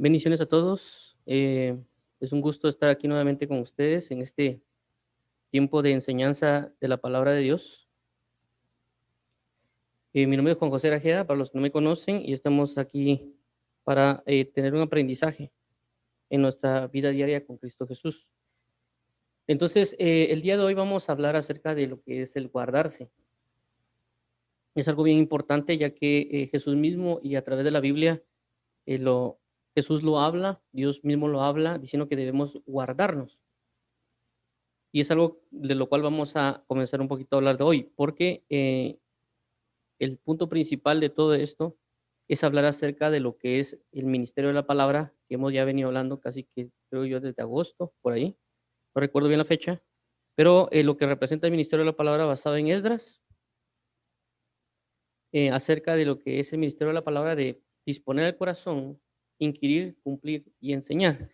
Bendiciones a todos. Es un gusto estar aquí nuevamente con ustedes en este tiempo de enseñanza de la palabra de Dios. Mi nombre es Juan José Rajeda, para los que no me conocen, y estamos aquí para tener un aprendizaje en nuestra vida diaria con Cristo Jesús. Entonces, el día de hoy vamos a hablar acerca de lo que es el guardarse. Es algo bien importante, ya que Jesús mismo y a través de la Biblia, Jesús lo habla, Dios mismo lo habla, diciendo que debemos guardarnos. Y es algo de lo cual vamos a comenzar un poquito a hablar de hoy, porque el punto principal de todo esto es hablar acerca de lo que es el ministerio de la palabra, que hemos ya venido hablando casi que creo yo desde agosto, por ahí, no recuerdo bien la fecha, pero lo que representa el ministerio de la palabra basado en Esdras, acerca de lo que es el ministerio de la palabra de disponer el corazón, inquirir, cumplir y enseñar.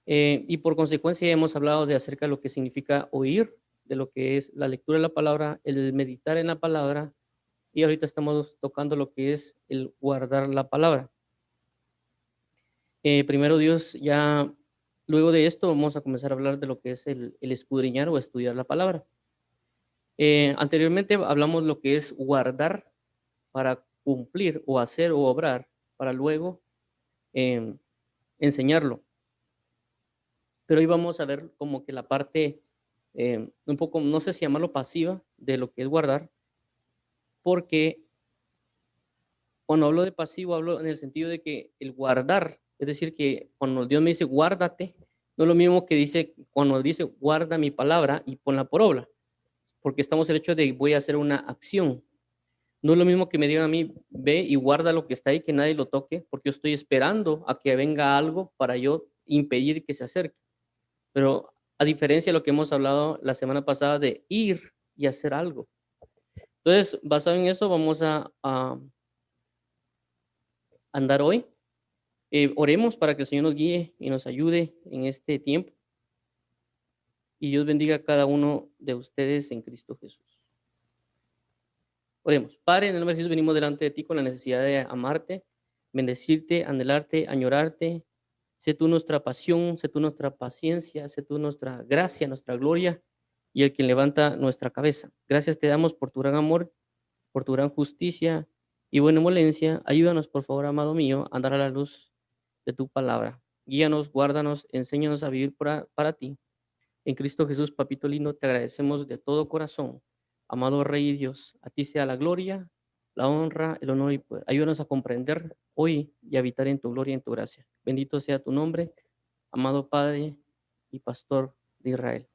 Y por consecuencia hemos hablado de acerca de lo que significa oír, de lo que es la lectura de la palabra, el meditar en la palabra, y ahorita estamos tocando lo que es el guardar la palabra. Primero Dios, ya luego de esto vamos a comenzar a hablar de lo que es el escudriñar o estudiar la palabra. Anteriormente hablamos lo que es guardar para cumplir o hacer o obrar para luego eh, enseñarlo. Pero hoy vamos a ver como que la parte un poco, no sé si llamarlo pasiva, de lo que es guardar, porque cuando hablo de pasivo hablo en el sentido de que el guardar, es decir, que cuando Dios me dice guárdate, no es lo mismo que dice cuando dice guarda mi palabra y ponla por obra, porque estamos en el hecho de voy a hacer una acción. No es lo mismo que me digan a mí, ve y guarda lo que está ahí, que nadie lo toque, porque yo estoy esperando a que venga algo para yo impedir que se acerque. Pero a diferencia de lo que hemos hablado la semana pasada de ir y hacer algo. Entonces, basado en eso, vamos a andar hoy. Oremos para que el Señor nos guíe y nos ayude en este tiempo. Y Dios bendiga a cada uno de ustedes en Cristo Jesús. Oremos. Padre, en el nombre de Jesús venimos delante de ti con la necesidad de amarte, bendecirte, anhelarte, añorarte. Sé tú nuestra pasión, sé tú nuestra paciencia, sé tú nuestra gracia, nuestra gloria y el quien levanta nuestra cabeza. Gracias te damos por tu gran amor, por tu gran justicia y benevolencia. Ayúdanos, por favor, amado mío, a andar a la luz de tu palabra. Guíanos, guárdanos, enséñanos a vivir para ti. En Cristo Jesús, papito lindo, te agradecemos de todo corazón. Amado Rey Dios, a ti sea la gloria, la honra, el honor y poder. Ayúdanos a comprender hoy y habitar en tu gloria y en tu gracia. Bendito sea tu nombre, amado Padre y Pastor de Israel.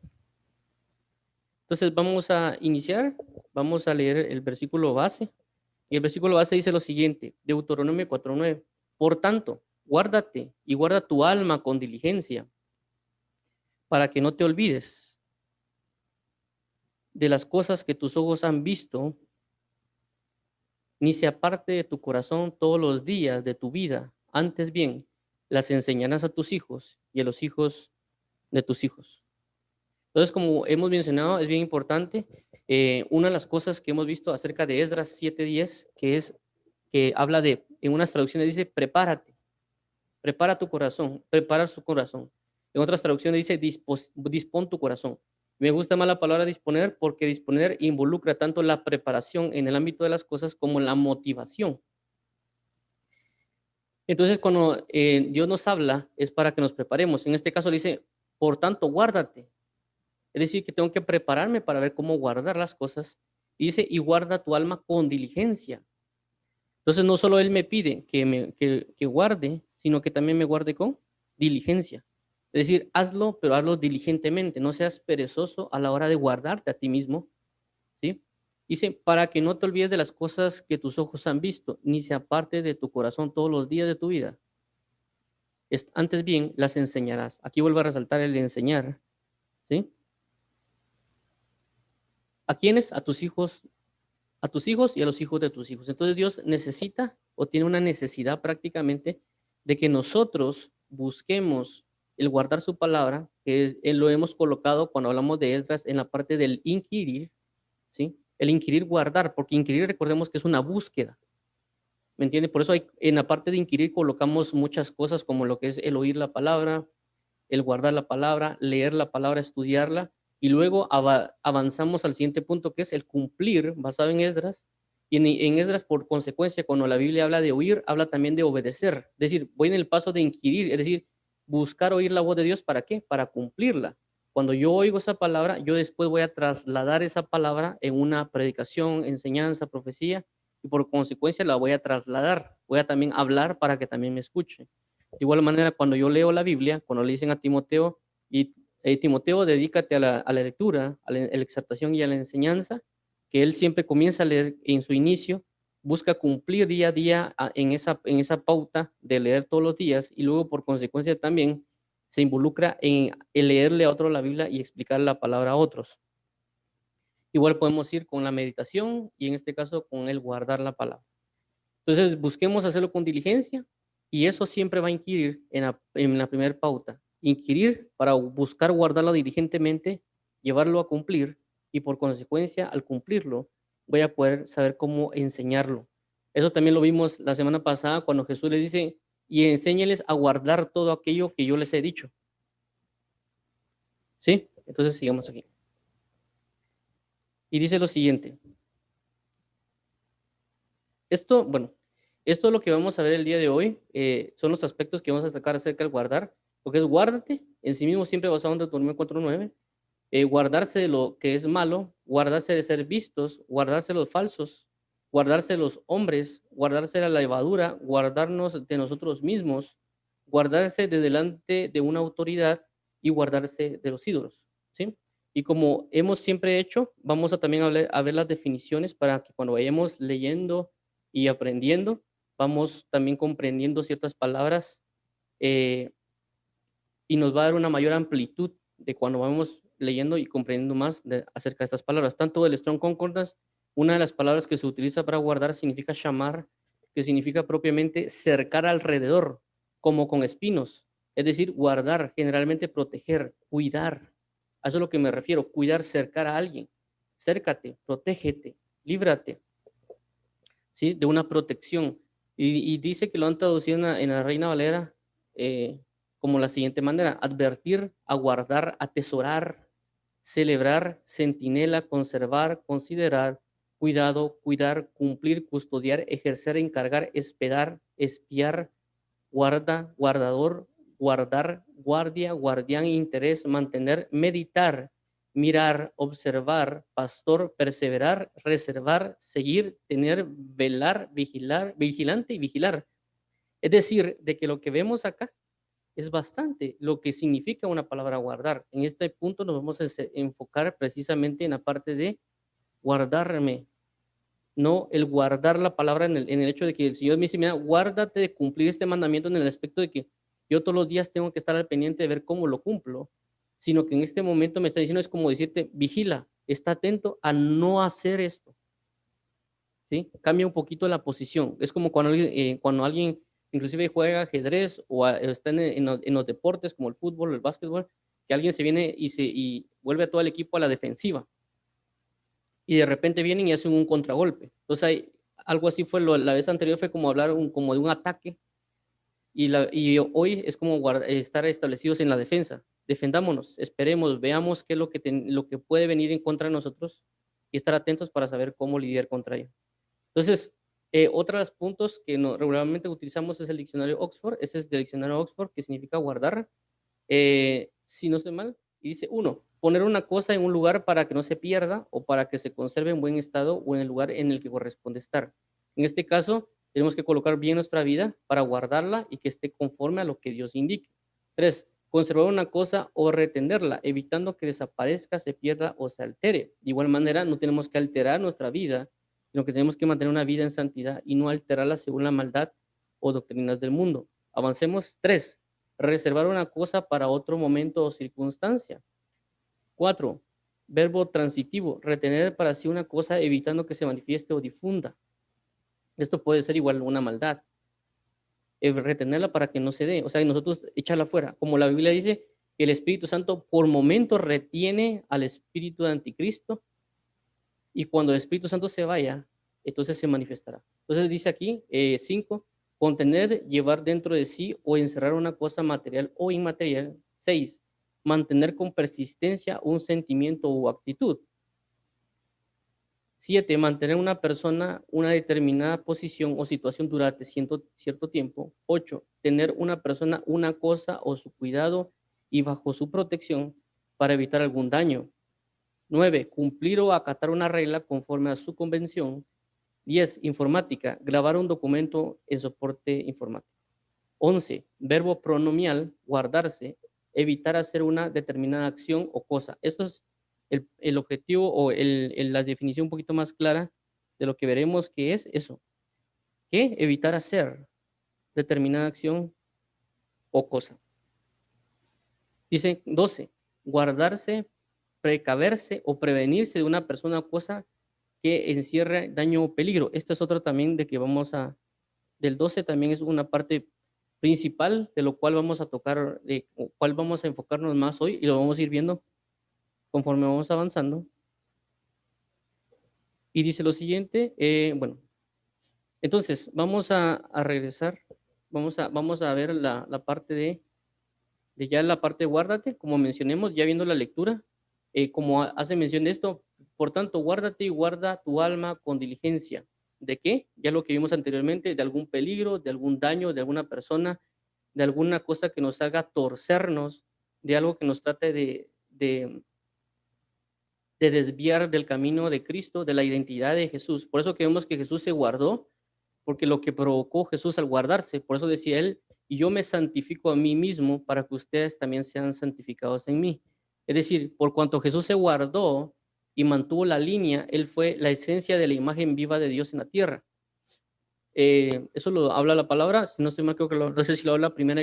Entonces vamos a iniciar, vamos a leer el versículo base. Y el versículo base dice lo siguiente, Deuteronomio 4:9. Por tanto, guárdate y guarda tu alma con diligencia, para que no te olvides de las cosas que tus ojos han visto, ni se aparte de tu corazón todos los días de tu vida. Antes bien, las enseñarás a tus hijos y a los hijos de tus hijos. Entonces, como hemos mencionado, es bien importante. Una de las cosas que hemos visto acerca de Esdras 7:10, que habla de, en unas traducciones dice, prepárate, prepara tu corazón, prepara su corazón. En otras traducciones dice, dispón tu corazón. Me gusta más la palabra disponer porque disponer involucra tanto la preparación en el ámbito de las cosas como la motivación. Entonces, cuando Dios nos habla, es para que nos preparemos. En este caso dice, por tanto, guárdate. Es decir, que tengo que prepararme para ver cómo guardar las cosas. Y dice, y guarda tu alma con diligencia. Entonces, no solo Él me pide que guarde, sino que también me guarde con diligencia. Es decir, hazlo, pero hazlo diligentemente. No seas perezoso a la hora de guardarte a ti mismo, ¿sí? Dice, para que no te olvides de las cosas que tus ojos han visto, ni se aparte de tu corazón todos los días de tu vida. Antes bien, las enseñarás. Aquí vuelvo a resaltar el de enseñar, ¿sí? ¿A quiénes? a tus hijos y a los hijos de tus hijos. Entonces Dios necesita o tiene una necesidad prácticamente de que nosotros busquemos el guardar su palabra, que lo hemos colocado cuando hablamos de Esdras en la parte del inquirir, ¿sí? El inquirir guardar, porque inquirir recordemos que es una búsqueda. ¿Me entiende? Por eso en la parte de inquirir colocamos muchas cosas como lo que es el oír la palabra, el guardar la palabra, leer la palabra, estudiarla, y luego avanzamos al siguiente punto, que es el cumplir, basado en Esdras. Y en Esdras, por consecuencia, cuando la Biblia habla de oír, habla también de obedecer. Es decir, voy en el paso de inquirir, es decir, buscar oír la voz de Dios, ¿para qué? Para cumplirla. Cuando yo oigo esa palabra, yo después voy a trasladar esa palabra en una predicación, enseñanza, profecía, y por consecuencia la voy a trasladar. Voy a también hablar para que también me escuche. De igual manera, cuando yo leo la Biblia, cuando le dicen a Timoteo, y Timoteo, dedícate a la lectura, a la exhortación y a la enseñanza, que él siempre comienza a leer en su inicio, busca cumplir día a día en esa pauta de leer todos los días y luego por consecuencia también se involucra en leerle a otro la Biblia y explicar la palabra a otros. Igual podemos ir con la meditación y en este caso con el guardar la palabra. Entonces, busquemos hacerlo con diligencia y eso siempre va a inquirir en la primera pauta. Inquirir para buscar guardarlo diligentemente, llevarlo a cumplir y por consecuencia, al cumplirlo, voy a poder saber cómo enseñarlo. Eso también lo vimos la semana pasada cuando Jesús les dice, y enséñeles a guardar todo aquello que yo les he dicho. ¿Sí? Entonces, sigamos aquí. Y dice lo siguiente. Esto, bueno, esto es lo que vamos a ver el día de hoy. Son los aspectos que vamos a sacar acerca del guardar, porque es guárdate, en sí mismo siempre basado en Deuteronomio 4:9, guardarse de lo que es malo, guardarse de ser vistos, guardarse de los falsos, guardarse de los hombres, guardarse de la levadura, guardarnos de nosotros mismos, guardarse de delante de una autoridad y guardarse de los ídolos, ¿sí? Y como hemos siempre hecho, vamos a también a ver las definiciones para que cuando vayamos leyendo y aprendiendo, vamos también comprendiendo ciertas palabras eh, y nos va a dar una mayor amplitud de cuando vamos leyendo y comprendiendo más acerca de estas palabras. Tanto el Strong Concordance, una de las palabras que se utiliza para guardar significa shamar, que significa propiamente cercar alrededor, como con espinos. Es decir, guardar, generalmente proteger, cuidar. A eso es lo que me refiero, cuidar, cercar a alguien. Cércate, protégete, líbrate, ¿sí? De una protección. Y dice que lo han traducido en la Reina Valera como la siguiente manera: advertir, aguardar, atesorar, celebrar, centinela, conservar, considerar, cuidado, cuidar, cumplir, custodiar, ejercer, encargar, esperar, espiar, guarda, guardador, guardar, guardia, guardián, interés, mantener, meditar, mirar, observar, pastor, perseverar, reservar, seguir, tener, velar, vigilar, vigilante y vigilar. Es decir, de que lo que vemos acá es bastante lo que significa una palabra guardar. En este punto nos vamos a enfocar precisamente en la parte de guardarme, no el guardar la palabra en el hecho de que el Señor me dice, mira, guárdate de cumplir este mandamiento en el aspecto de que yo todos los días tengo que estar al pendiente de ver cómo lo cumplo, sino que en este momento me está diciendo, es como decirte, vigila, está atento a no hacer esto, ¿sí? Cambia un poquito la posición. Es como cuando alguien inclusive juega ajedrez o está en los deportes como el fútbol o el básquetbol, que alguien se viene y vuelve a todo el equipo a la defensiva y de repente vienen y hacen un contragolpe. Entonces, algo así fue la vez anterior, fue como hablar como de un ataque y hoy es como estar establecidos en la defensa. Defendámonos, esperemos, veamos qué es lo que puede venir en contra de nosotros y estar atentos para saber cómo lidiar contra ello. Entonces, otro de los puntos que regularmente utilizamos es el diccionario Oxford. Ese es del diccionario Oxford, que significa guardar. Si no estoy mal, y dice uno, poner una cosa en un lugar para que no se pierda o para que se conserve en buen estado o en el lugar en el que corresponde estar. En este caso, tenemos que colocar bien nuestra vida para guardarla y que esté conforme a lo que Dios indique. 3, conservar una cosa o retenerla, evitando que desaparezca, se pierda o se altere. De igual manera, no tenemos que alterar nuestra vida, sino que tenemos que mantener una vida en santidad y no alterarla según la maldad o doctrinas del mundo. Avancemos. 3, reservar una cosa para otro momento o circunstancia. 4, verbo transitivo, retener para sí una cosa evitando que se manifieste o difunda. Esto puede ser igual una maldad. Retenerla para que no se dé, o sea, nosotros echarla fuera. Como la Biblia dice, que el Espíritu Santo por momentos retiene al espíritu de anticristo y cuando el Espíritu Santo se vaya, entonces se manifestará. Entonces dice aquí, 5, contener, llevar dentro de sí o encerrar una cosa material o inmaterial. 6, mantener con persistencia un sentimiento o actitud. 7, mantener una persona una determinada posición o situación durante cierto tiempo. 8, tener una persona una cosa o su cuidado y bajo su protección para evitar algún daño. 9, cumplir o acatar una regla conforme a su convención. 10, informática, grabar un documento en soporte informático. 11, verbo pronomial, guardarse, evitar hacer una determinada acción o cosa. Esto es el objetivo o la definición un poquito más clara de lo que veremos que es eso. ¿Qué? Evitar hacer determinada acción o cosa. Dice 12, guardarse, precaverse o prevenirse de una persona o cosa que encierre daño o peligro. Esto es otro también de que del 12 también es una parte principal de lo cual vamos a tocar, de cuál vamos a enfocarnos más hoy y lo vamos a ir viendo conforme vamos avanzando. Y dice lo siguiente, bueno, entonces vamos a regresar, vamos a ver la parte de ya la parte de guárdate, como mencionemos, ya viendo la lectura, como hace mención de esto, por tanto, guárdate y guarda tu alma con diligencia. ¿De qué? Ya lo que vimos anteriormente, de algún peligro, de algún daño, de alguna persona, de alguna cosa que nos haga torcernos, de algo que nos trate de desviar del camino de Cristo, de la identidad de Jesús. Por eso que vemos que Jesús se guardó, porque lo que provocó Jesús al guardarse, por eso decía él, y yo me santifico a mí mismo para que ustedes también sean santificados en mí. Es decir, por cuanto Jesús se guardó y mantuvo la línea, él fue la esencia de la imagen viva de Dios en la tierra. Eso lo habla la palabra, si no estoy mal, creo que no sé si lo habla primera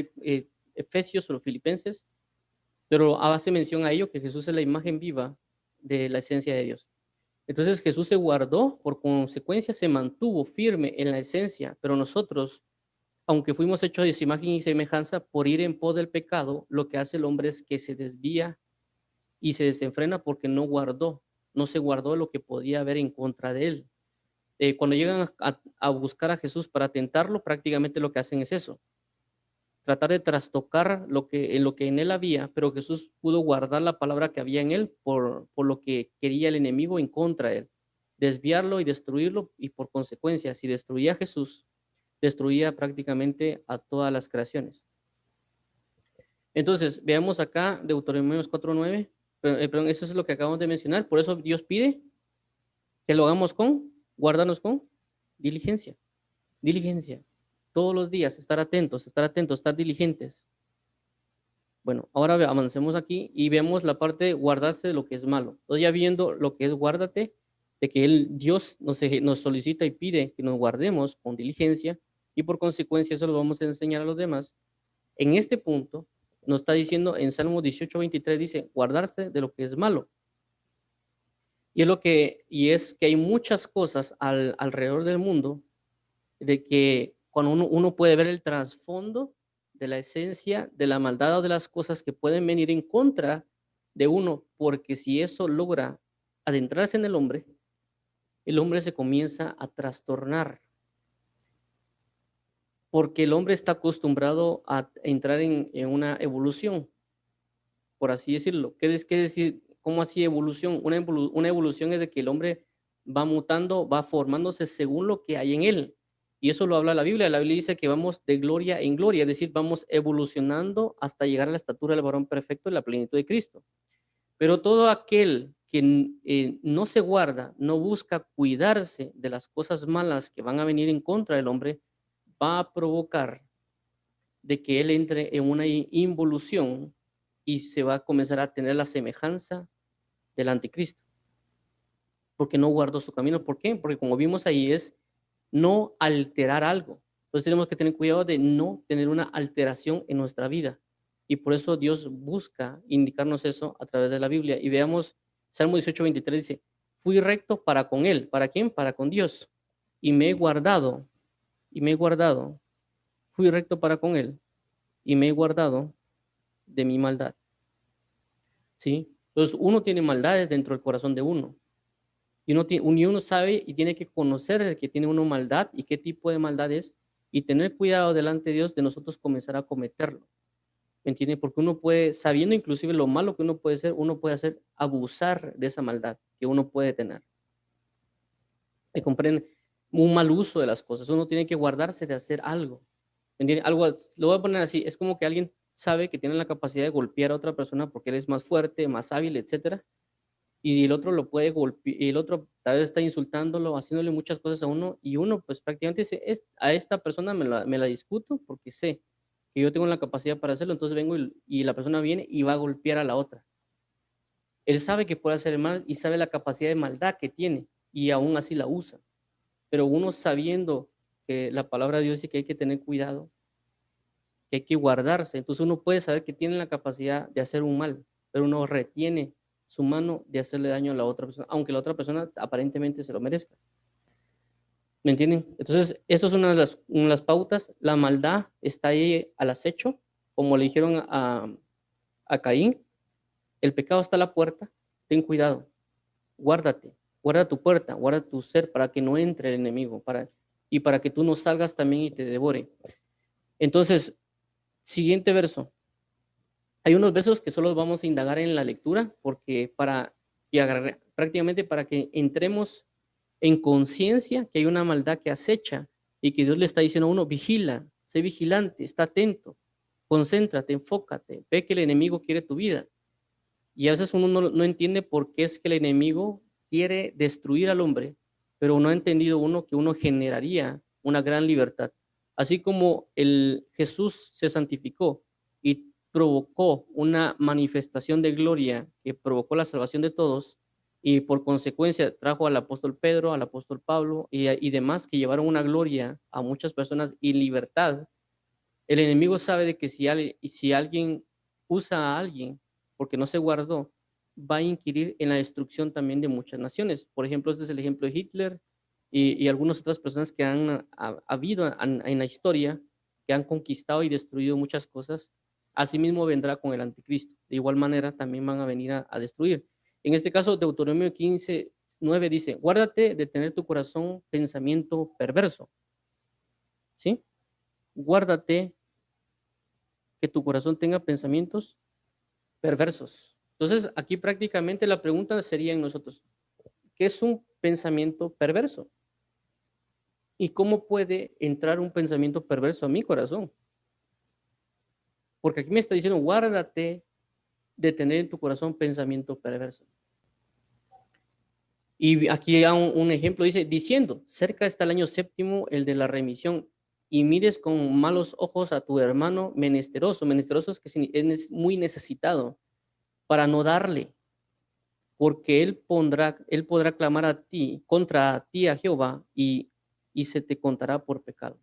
Efesios o Filipenses, pero hace mención a ello, que Jesús es la imagen viva de la esencia de Dios. Entonces Jesús se guardó, por consecuencia se mantuvo firme en la esencia, pero nosotros, aunque fuimos hechos de su imagen y semejanza, por ir en pos del pecado, lo que hace el hombre es que se desvía y se desenfrena porque no se guardó lo que podía haber en contra de él. Cuando llegan a buscar a Jesús para tentarlo, prácticamente lo que hacen es eso, tratar de trastocar lo que en él había, pero Jesús pudo guardar la palabra que había en él por lo que quería el enemigo en contra de él, desviarlo y destruirlo, y por consecuencia, si destruía a Jesús, destruía prácticamente a todas las creaciones. Entonces, veamos acá Deuteronomios 4:9, perdón, eso es lo que acabamos de mencionar, por eso Dios pide que lo hagamos guardarnos con diligencia, diligencia, todos los días, estar atentos, estar diligentes. Bueno, ahora avancemos aquí y vemos la parte de guardarse de lo que es malo. Entonces, ya viendo lo que es guárdate, de que Dios nos solicita y pide que nos guardemos con diligencia, y por consecuencia eso lo vamos a enseñar a los demás. En este punto nos está diciendo en Salmo 18:23, dice, guardarse de lo que es malo. Y es que hay muchas cosas alrededor del mundo, de que cuando uno puede ver el trasfondo de la esencia de la maldad o de las cosas que pueden venir en contra de uno, porque si eso logra adentrarse en el hombre se comienza a trastornar, porque el hombre está acostumbrado a entrar en una evolución, por así decirlo. ¿Qué decir? ¿Cómo así evolución? Una evolución es de que el hombre va mutando, va formándose según lo que hay en él. Y eso lo habla la Biblia. La Biblia dice que vamos de gloria en gloria, es decir, vamos evolucionando hasta llegar a la estatura del varón perfecto y la plenitud de Cristo. Pero todo aquel que no se guarda, no busca cuidarse de las cosas malas que van a venir en contra del hombre, va a provocar de que él entre en una involución y se va a comenzar a tener la semejanza del anticristo, porque no guardó su camino. ¿Por qué? Porque como vimos ahí es no alterar algo. Entonces tenemos que tener cuidado de no tener una alteración en nuestra vida. Y por eso Dios busca indicarnos eso a través de la Biblia. Y veamos, Salmo 18:23 dice, fui recto para con él. ¿Para quién? Para con Dios. Y me he guardado, fui recto para con él, y me he guardado de mi maldad. ¿Sí? Entonces uno tiene maldades dentro del corazón de uno. Y uno sabe y tiene que conocer que tiene uno maldad y qué tipo de maldad es, y tener cuidado delante de Dios de nosotros comenzar a cometerlo. ¿Me entiende? Porque uno puede, sabiendo inclusive lo malo que uno puede ser, uno puede hacer abusar de esa maldad que uno puede tener. ¿Me comprende? Un mal uso de las cosas. Uno tiene que guardarse de hacer algo. ¿Me entiende? Algo, lo voy a poner así, es como que alguien sabe que tiene la capacidad de golpear a otra persona porque él es más fuerte, más hábil, etcétera, y el otro lo puede golpear, y el otro tal vez está insultándolo, haciéndole muchas cosas a uno, y uno pues prácticamente dice, a esta persona me la discuto porque sé que yo tengo la capacidad para hacerlo, entonces vengo y la persona viene y va a golpear a la otra. Él sabe que puede hacer el mal y sabe la capacidad de maldad que tiene, y aún así la usa. Pero uno sabiendo que la palabra de Dios dice que hay que tener cuidado, que hay que guardarse, entonces uno puede saber que tiene la capacidad de hacer un mal, pero uno retiene su mano de hacerle daño a la otra persona, aunque la otra persona aparentemente se lo merezca. ¿Me entienden? Entonces, eso es una de las pautas. La maldad está ahí al acecho, como le dijeron a Caín. El pecado está a la puerta. Ten cuidado, guárdate, guarda tu puerta, guarda tu ser para que no entre el enemigo y para que tú no salgas también y te devore. Entonces, siguiente verso. Hay unos versos que solo vamos a indagar en la lectura porque prácticamente para que entremos en conciencia que hay una maldad que acecha y que Dios le está diciendo a uno, vigila, sé vigilante, está atento, concéntrate, enfócate, ve que el enemigo quiere tu vida. Y a veces uno no entiende por qué es que el enemigo quiere destruir al hombre, pero no ha entendido uno que uno generaría una gran libertad. Así como el Jesús se santificó y provocó una manifestación de gloria que provocó la salvación de todos, y por consecuencia trajo al apóstol Pedro, al apóstol Pablo y demás que llevaron una gloria a muchas personas y libertad. El enemigo sabe de que si alguien usa a alguien porque no se guardó, va a inquirir en la destrucción también de muchas naciones. Por ejemplo, este es el ejemplo de Hitler y algunas otras personas que han habido en la historia, que han conquistado y destruido muchas cosas. Asimismo vendrá con el anticristo. De igual manera también van a venir a destruir. En este caso, Deuteronomio 15:9 dice, guárdate de tener tu corazón pensamiento perverso. ¿Sí? Guárdate que tu corazón tenga pensamientos perversos. Entonces, aquí prácticamente la pregunta sería en nosotros, ¿qué es un pensamiento perverso? ¿Y cómo puede entrar un pensamiento perverso a mi corazón? Porque aquí me está diciendo, guárdate de tener en tu corazón pensamiento perverso. Y aquí hay un ejemplo, dice, diciendo, cerca está el año séptimo, el de la remisión, y mires con malos ojos a tu hermano menesteroso. Menesteroso es que es muy necesitado para no darle, porque él podrá clamar a ti, contra ti a Jehová, y se te contará por pecado.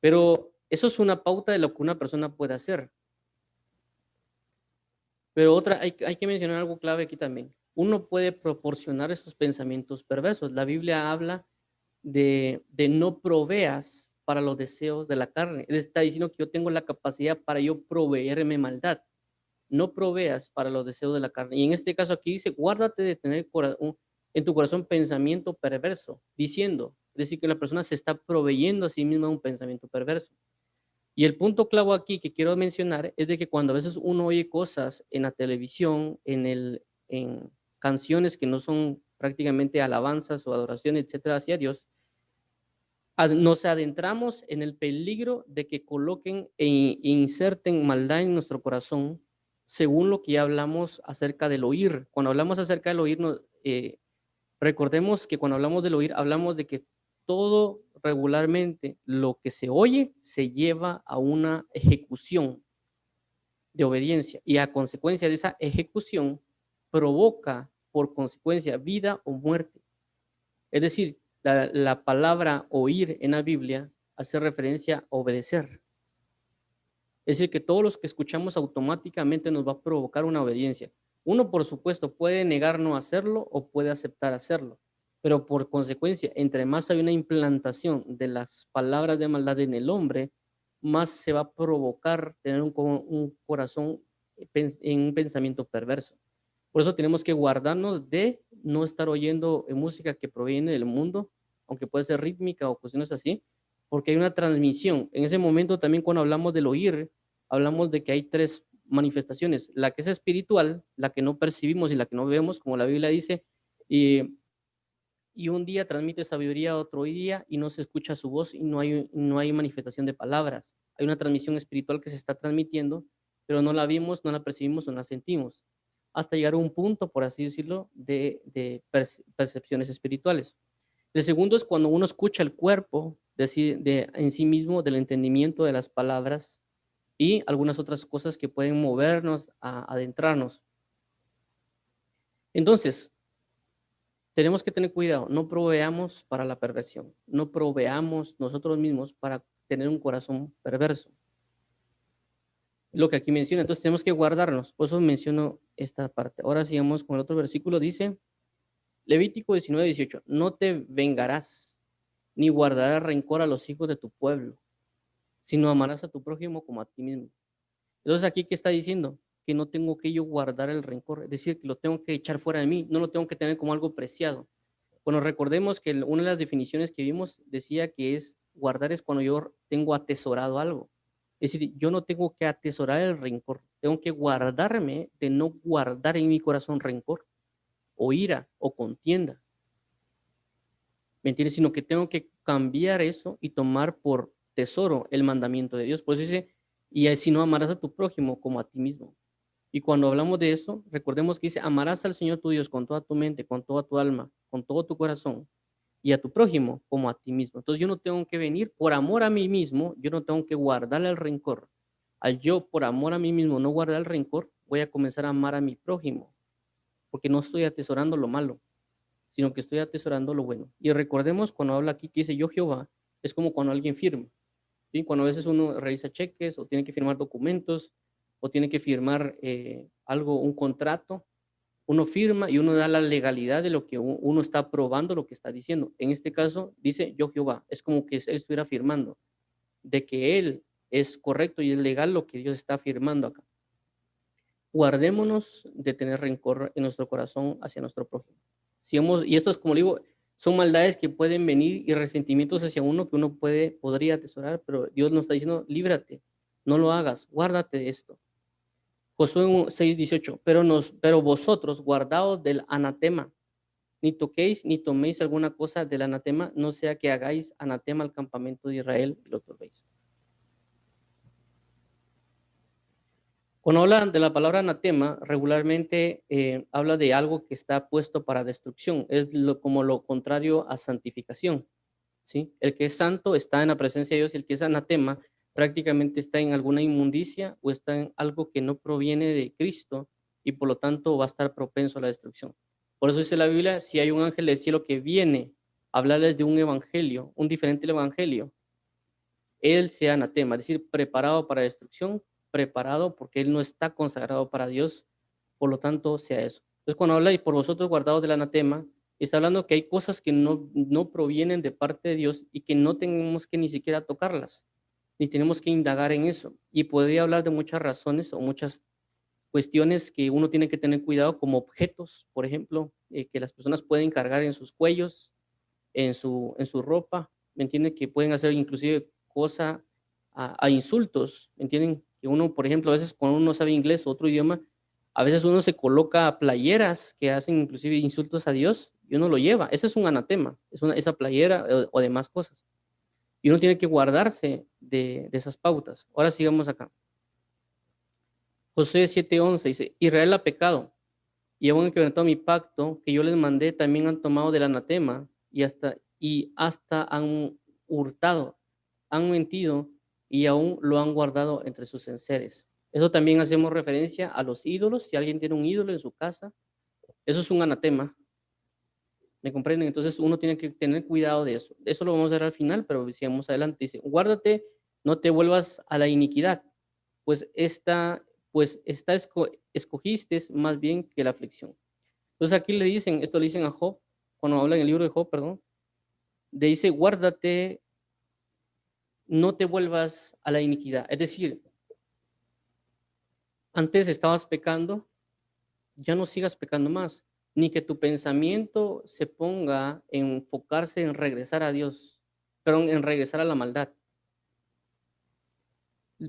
Pero eso es una pauta de lo que una persona puede hacer. Pero hay que mencionar algo clave aquí también. Uno puede proporcionar esos pensamientos perversos. La Biblia habla de no proveas para los deseos de la carne. Él está diciendo que yo tengo la capacidad para yo proveerme maldad. No proveas para los deseos de la carne. Y en este caso aquí dice, guárdate de tener en tu corazón pensamiento perverso, diciendo, es decir, que la persona se está proveyendo a sí misma un pensamiento perverso. Y el punto clavo aquí que quiero mencionar es de que cuando a veces uno oye cosas en la televisión, en canciones que no son prácticamente alabanzas o adoraciones, etcétera, hacia Dios, nos adentramos en el peligro de que coloquen e inserten maldad en nuestro corazón, según lo que ya hablamos acerca del oír. Cuando hablamos acerca del oír, recordemos que cuando hablamos del oír, hablamos de que todo regularmente lo que se oye se lleva a una ejecución de obediencia y a consecuencia de esa ejecución provoca por consecuencia vida o muerte. Es decir, la palabra oír en la Biblia hace referencia a obedecer. Es decir, que todos los que escuchamos automáticamente nos va a provocar una obediencia. Uno, por supuesto, puede negar no hacerlo o puede aceptar hacerlo, pero por consecuencia, entre más hay una implantación de las palabras de maldad en el hombre, más se va a provocar tener un corazón en un pensamiento perverso. Por eso tenemos que guardarnos de no estar oyendo música que proviene del mundo, aunque puede ser rítmica o cuestiones así, porque hay una transmisión. En ese momento también cuando hablamos del oír, hablamos de que hay tres manifestaciones, la que es espiritual, la que no percibimos y la que no vemos, como la Biblia dice, y, y un día transmite sabiduría a otro día y no se escucha su voz y no hay manifestación de palabras. Hay una transmisión espiritual que se está transmitiendo, pero no la vimos, no la percibimos o no la sentimos, hasta llegar a un punto, por así decirlo, de percepciones espirituales. El segundo es cuando uno escucha el cuerpo en sí mismo, del entendimiento de las palabras y algunas otras cosas que pueden movernos a adentrarnos. Entonces, tenemos que tener cuidado, no proveamos para la perversión, no proveamos nosotros mismos para tener un corazón perverso. Lo que aquí menciona, entonces tenemos que guardarnos, por eso menciono esta parte. Ahora sigamos con el otro versículo, dice Levítico 19:18, no te vengarás, ni guardarás rencor a los hijos de tu pueblo, sino amarás a tu prójimo como a ti mismo. Entonces, aquí, ¿qué está diciendo? Que no tengo que yo guardar el rencor, es decir, que lo tengo que echar fuera de mí, no lo tengo que tener como algo preciado. Bueno, recordemos que una de las definiciones que vimos decía que es guardar es cuando yo tengo atesorado algo. Es decir, yo no tengo que atesorar el rencor, tengo que guardarme de no guardar en mi corazón rencor o ira o contienda. ¿Me entiendes? Sino que tengo que cambiar eso y tomar por tesoro el mandamiento de Dios. Por eso dice, y si no amarás a tu prójimo como a ti mismo. Y cuando hablamos de eso, recordemos que dice, amarás al Señor tu Dios con toda tu mente, con toda tu alma, con todo tu corazón, y a tu prójimo como a ti mismo. Entonces yo no tengo que venir por amor a mí mismo, yo no tengo que guardar el rencor. Al yo por amor a mí mismo no guardar el rencor, voy a comenzar a amar a mi prójimo, porque no estoy atesorando lo malo, sino que estoy atesorando lo bueno. Y recordemos cuando habla aquí que dice yo Jehová, es como cuando alguien firma. ¿Sí? Cuando a veces uno realiza cheques o tiene que firmar documentos o tiene que firmar algo, un contrato, uno firma y uno da la legalidad de lo que uno está aprobando, lo que está diciendo. En este caso dice yo Jehová, es como que él estuviera firmando de que él es correcto y es legal lo que Dios está afirmando acá. Guardémonos de tener rencor en nuestro corazón hacia nuestro prójimo. Y esto es como digo, son maldades que pueden venir y resentimientos hacia uno que uno podría atesorar, pero Dios nos está diciendo, líbrate, no lo hagas, guárdate de esto. Josué 6:18, pero vosotros guardaos del anatema, ni toquéis ni toméis alguna cosa del anatema, no sea que hagáis anatema al campamento de Israel y lo turbéis. Cuando habla de la palabra anatema, regularmente habla de algo que está puesto para destrucción, es como lo contrario a santificación. ¿Sí? El que es santo está en la presencia de Dios y el que es anatema prácticamente está en alguna inmundicia o está en algo que no proviene de Cristo y por lo tanto va a estar propenso a la destrucción. Por eso dice la Biblia, si hay un ángel del cielo que viene a hablarles de un evangelio, un diferente evangelio, él sea anatema, es decir, preparado para destrucción, preparado porque él no está consagrado para Dios, por lo tanto sea eso. Entonces cuando habla y por vosotros guardados del anatema, está hablando que hay cosas que no provienen de parte de Dios y que no tenemos que ni siquiera tocarlas, ni tenemos que indagar en eso. Y podría hablar de muchas razones o muchas cuestiones que uno tiene que tener cuidado, como objetos, por ejemplo, que las personas pueden cargar en sus cuellos, en su ropa, ¿me entienden? Que pueden hacer inclusive cosa a insultos, ¿me entienden? Que uno, por ejemplo, a veces cuando uno no sabe inglés o otro idioma, a veces uno se coloca playeras que hacen inclusive insultos a Dios y uno lo lleva. Ese es un anatema, esa playera o demás cosas. Y uno tiene que guardarse de esas pautas. Ahora sigamos acá. Josué 7:11 dice, Israel ha pecado y aún han quebrantado mi pacto que yo les mandé, también han tomado del anatema y hasta han hurtado, han mentido y aún lo han guardado entre sus enseres. Eso también hacemos referencia a los ídolos. Si alguien tiene un ídolo en su casa, eso es un anatema. ¿Me comprenden? Entonces uno tiene que tener cuidado de eso. Eso lo vamos a ver al final, pero sigamos adelante. Dice, guárdate, no te vuelvas a la iniquidad, pues esta escogiste más bien que la aflicción. Entonces aquí esto le dicen a Job, cuando habla en el libro de Job, perdón, le dice, guárdate, no te vuelvas a la iniquidad. Es decir, antes estabas pecando, ya no sigas pecando más. ni que tu pensamiento se ponga en enfocarse en regresar a Dios, perdón, en regresar a la maldad.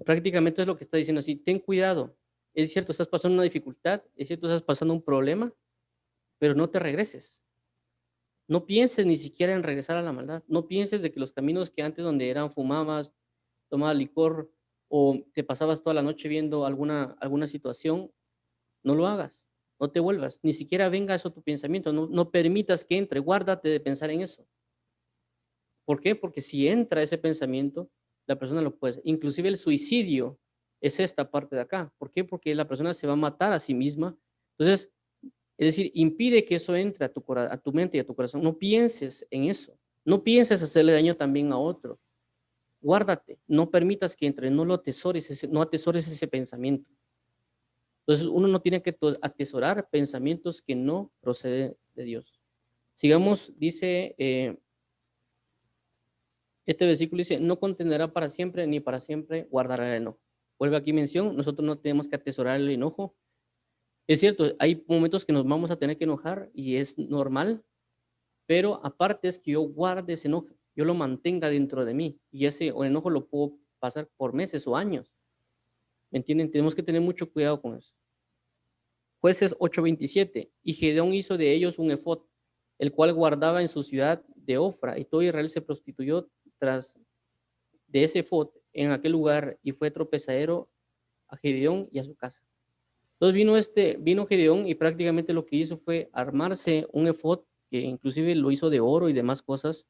Prácticamente es lo que está diciendo así, ten cuidado. Es cierto, estás pasando una dificultad, es cierto, estás pasando un problema, pero no te regreses. No pienses ni siquiera en regresar a la maldad. No pienses de que los caminos que antes donde eran fumabas, tomabas licor o te pasabas toda la noche viendo alguna situación, no lo hagas. No te vuelvas. Ni siquiera venga eso a tu pensamiento. No permitas que entre. Guárdate de pensar en eso. ¿Por qué? Porque si entra ese pensamiento, la persona lo puede. Inclusive el suicidio es esta parte de acá. ¿Por qué? Porque la persona se va a matar a sí misma. Entonces, es decir, impide que eso entre a tu mente y a tu corazón. No pienses en eso. No pienses hacerle daño también a otro. Guárdate. No permitas que entre. No lo atesores, no atesores ese pensamiento. Entonces, uno no tiene que atesorar pensamientos que no proceden de Dios. Sigamos, dice este versículo dice, no contenderá para siempre, ni para siempre guardará el enojo. Vuelve aquí mención, nosotros no tenemos que atesorar el enojo. Es cierto, hay momentos que nos vamos a tener que enojar y es normal, pero aparte es que yo guarde ese enojo, yo lo mantenga dentro de mí y ese enojo lo puedo pasar por meses o años. ¿Me entienden? Tenemos que tener mucho cuidado con eso. Jueces 8:27, y Gedeón hizo de ellos un efod, el cual guardaba en su ciudad de Ofra, y todo Israel se prostituyó tras de ese efod en aquel lugar y fue tropezadero a Gedeón y a su casa. Entonces vino Gedeón y prácticamente lo que hizo fue armarse un efod que inclusive lo hizo de oro y demás cosas,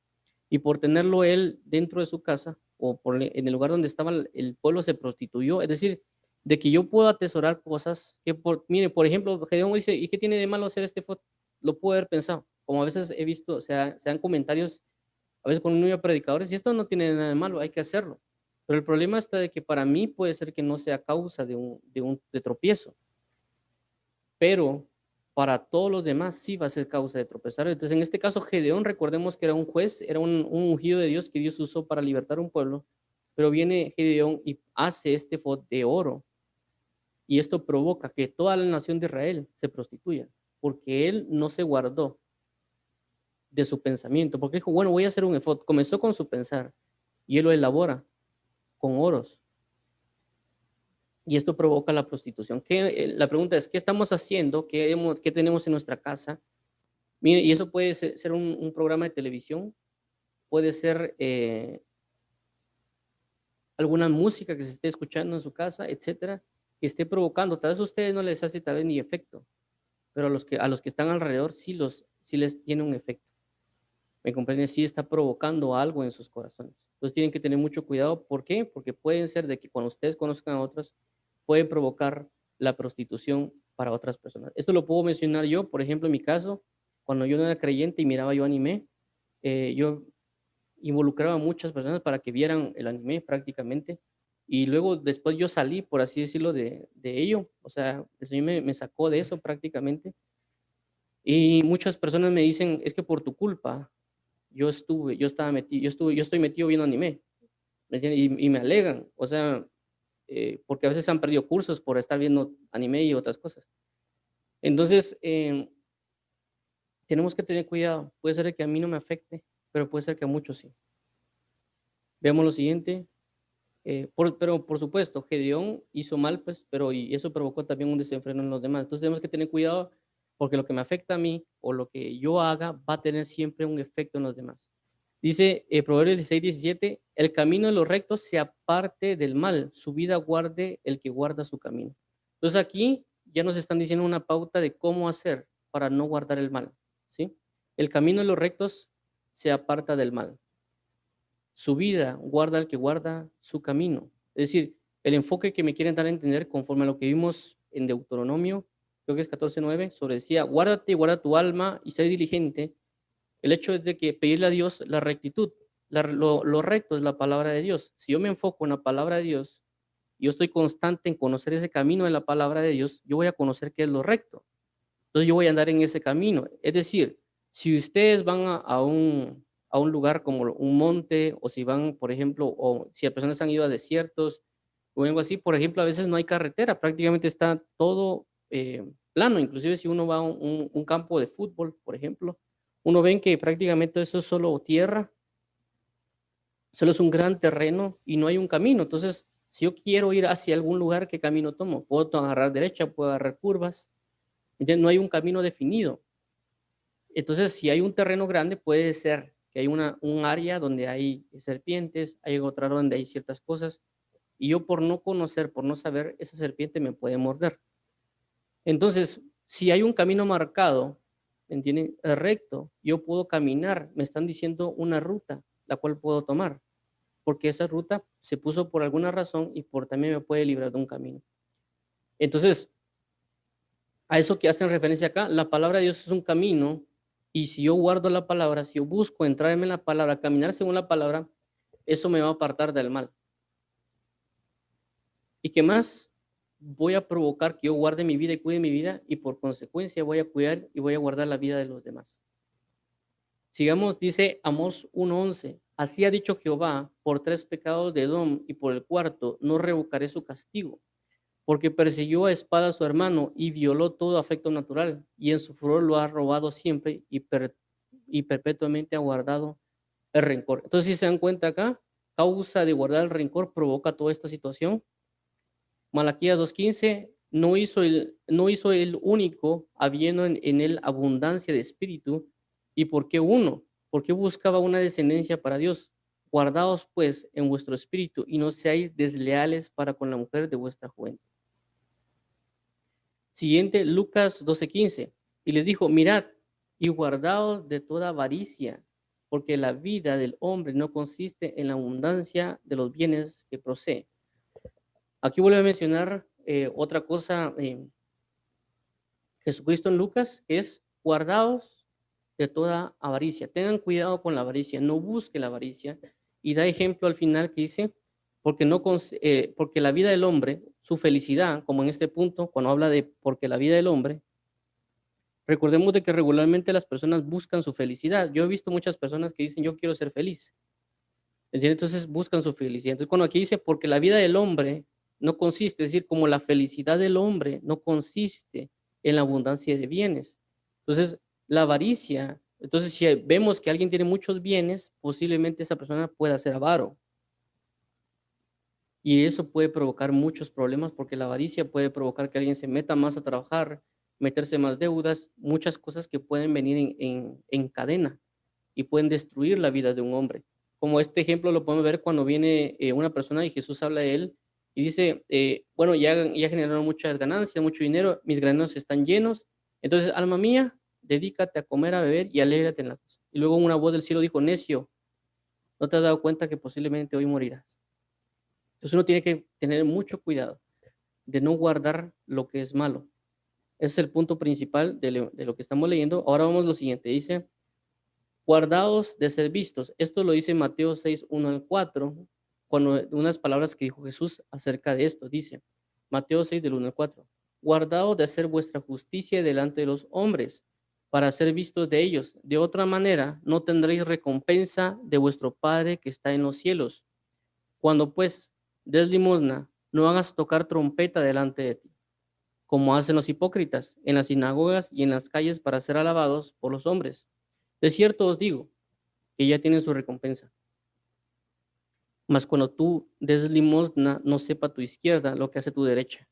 y por tenerlo él dentro de su casa o en el lugar donde estaba el pueblo se prostituyó, es decir, de que yo puedo atesorar cosas que mire, por ejemplo, Gedeón dice, ¿y qué tiene de malo hacer este efod? Lo puedo haber pensado, como a veces he visto, se dan comentarios a veces con un nuevo predicadores, y esto no tiene nada de malo, hay que hacerlo. Pero el problema está de que para mí puede ser que no sea causa de tropiezo, pero para todos los demás sí va a ser causa de tropezar. Entonces, en este caso, Gedeón, recordemos que era un juez, era un ungido de Dios que Dios usó para libertar un pueblo, pero viene Gedeón y hace este efod de oro, y esto provoca que toda la nación de Israel se prostituya, porque él no se guardó de su pensamiento, porque dijo, bueno, voy a hacer un efod. Comenzó con su pensar y él lo elabora con oros. Y esto provoca la prostitución. La pregunta es, ¿qué estamos haciendo? ¿Qué tenemos en nuestra casa? Mire, y eso puede ser un programa de televisión, puede ser alguna música que se esté escuchando en su casa, etcétera, que esté provocando. Tal vez a ustedes no les hace tal vez ni efecto, pero a los que están alrededor sí les tiene un efecto. ¿Me comprenden? Sí está provocando algo en sus corazones. Entonces tienen que tener mucho cuidado. ¿Por qué? Porque pueden ser de que cuando ustedes conozcan a otros, pueden provocar la prostitución para otras personas. Esto lo puedo mencionar yo, por ejemplo, en mi caso, cuando yo no era creyente y miraba yo anime, yo involucraba a muchas personas para que vieran el anime prácticamente. Y luego después yo salí, por así decirlo, de ello. O sea, el Señor me sacó de eso prácticamente. Y muchas personas me dicen, es que por tu culpa yo estoy metido viendo anime, ¿me entiendes? Y me alegan, o sea, porque a veces han perdido cursos por estar viendo anime y otras cosas. Entonces, tenemos que tener cuidado. Puede ser que a mí no me afecte, pero puede ser que a muchos sí. Veamos lo siguiente. Pero por supuesto, Gedeón hizo mal, pues, pero y eso provocó también un desenfreno en los demás. Entonces tenemos que tener cuidado porque lo que me afecta a mí o lo que yo haga va a tener siempre un efecto en los demás. Dice Proverbios 16:17, el camino de los rectos se aparte del mal, su vida guarde el que guarda su camino. Entonces aquí ya nos están diciendo una pauta de cómo hacer para no guardar el mal, ¿sí? El camino de los rectos se aparta del mal. Su vida guarda al que guarda su camino. Es decir, el enfoque que me quieren dar a entender conforme a lo que vimos en Deuteronomio, creo que es 14:9, sobre decía, guárdate y guarda tu alma y sé diligente. El hecho es de que pedirle a Dios la rectitud. Lo recto es la palabra de Dios. Si yo me enfoco en la palabra de Dios, yo estoy constante en conocer ese camino de la palabra de Dios, yo voy a conocer qué es lo recto. Entonces yo voy a andar en ese camino. Es decir, si ustedes van a un lugar como un monte, o si van, por ejemplo, o si las personas han ido a desiertos o algo así, por ejemplo, a veces no hay carretera, prácticamente está todo plano. Inclusive si uno va a un campo de fútbol, por ejemplo, uno ven que prácticamente eso es solo tierra, solo es un gran terreno y no hay un camino. Entonces, si yo quiero ir hacia algún lugar, ¿qué camino tomo? Puedo agarrar derecha, puedo agarrar curvas. ¿Entiendes? No hay un camino definido. Entonces, si hay un terreno grande, puede ser que hay un área donde hay serpientes, hay otra donde hay ciertas cosas, y yo por no conocer, por no saber, esa serpiente me puede morder. Entonces, si hay un camino marcado, ¿entienden? Recto, yo puedo caminar, me están diciendo una ruta, la cual puedo tomar, porque esa ruta se puso por alguna razón y por también me puede librar de un camino. Entonces, a eso que hacen referencia acá, la palabra de Dios es un camino, y si yo guardo la palabra, si yo busco entrarme en la palabra, caminar según la palabra, eso me va a apartar del mal. ¿Y qué más? Voy a provocar que yo guarde mi vida y cuide mi vida, y por consecuencia voy a cuidar y voy a guardar la vida de los demás. Sigamos, dice Amós 1:11. Así ha dicho Jehová, por 3 pecados de Edom y por el cuarto no revocaré su castigo, porque persiguió a espada a su hermano y violó todo afecto natural, y en su furor lo ha robado siempre y perpetuamente ha guardado el rencor. Entonces, si se dan cuenta acá, causa de guardar el rencor provoca toda esta situación. Malaquías 2:15, no hizo el único, habiendo en él abundancia de espíritu. ¿Y por qué uno? Porque buscaba una descendencia para Dios. Guardaos pues en vuestro espíritu y no seáis desleales para con la mujer de vuestra juventud. Siguiente, Lucas 12:15. Y les dijo, mirad y guardaos de toda avaricia, porque la vida del hombre no consiste en la abundancia de los bienes que posee. Aquí vuelve a mencionar otra cosa, Jesucristo en Lucas, es guardaos de toda avaricia. Tengan cuidado con la avaricia, no busque la avaricia. Y da ejemplo al final que dice, porque la vida del hombre, su felicidad, como en este punto, cuando habla de porque la vida del hombre, recordemos de que regularmente las personas buscan su felicidad. Yo he visto muchas personas que dicen, yo quiero ser feliz. ¿Entiendes? Entonces buscan su felicidad. Entonces, cuando aquí dice, porque la vida del hombre no consiste, es decir, como la felicidad del hombre no consiste en la abundancia de bienes. Entonces, la avaricia, entonces si vemos que alguien tiene muchos bienes, posiblemente esa persona pueda ser avaro. Y eso puede provocar muchos problemas porque la avaricia puede provocar que alguien se meta más a trabajar, meterse más deudas, muchas cosas que pueden venir en cadena y pueden destruir la vida de un hombre. Como este ejemplo lo podemos ver cuando viene una persona y Jesús habla de él y dice, bueno, ya generaron muchas ganancias, mucho dinero, mis graneros están llenos, entonces, alma mía, dedícate a comer, a beber y alégrate en la cosa. Y luego una voz del cielo dijo, necio, ¿no te has dado cuenta que posiblemente hoy morirás? Entonces uno tiene que tener mucho cuidado de no guardar lo que es malo. Ese es el punto principal de lo que estamos leyendo. Ahora vamos a lo siguiente. Dice, guardaos de ser vistos. Esto lo dice Mateo 6:1 al 4, cuando unas palabras que dijo Jesús acerca de esto. Dice, Mateo 6, del 1 al 4. Guardaos de hacer vuestra justicia delante de los hombres, para ser vistos de ellos. De otra manera, no tendréis recompensa de vuestro Padre que está en los cielos. Cuando pues des limosna, no hagas tocar trompeta delante de ti, como hacen los hipócritas en las sinagogas y en las calles para ser alabados por los hombres. De cierto os digo que ya tienen su recompensa. Mas cuando tú des limosna, no sepa tu izquierda lo que hace tu derecha,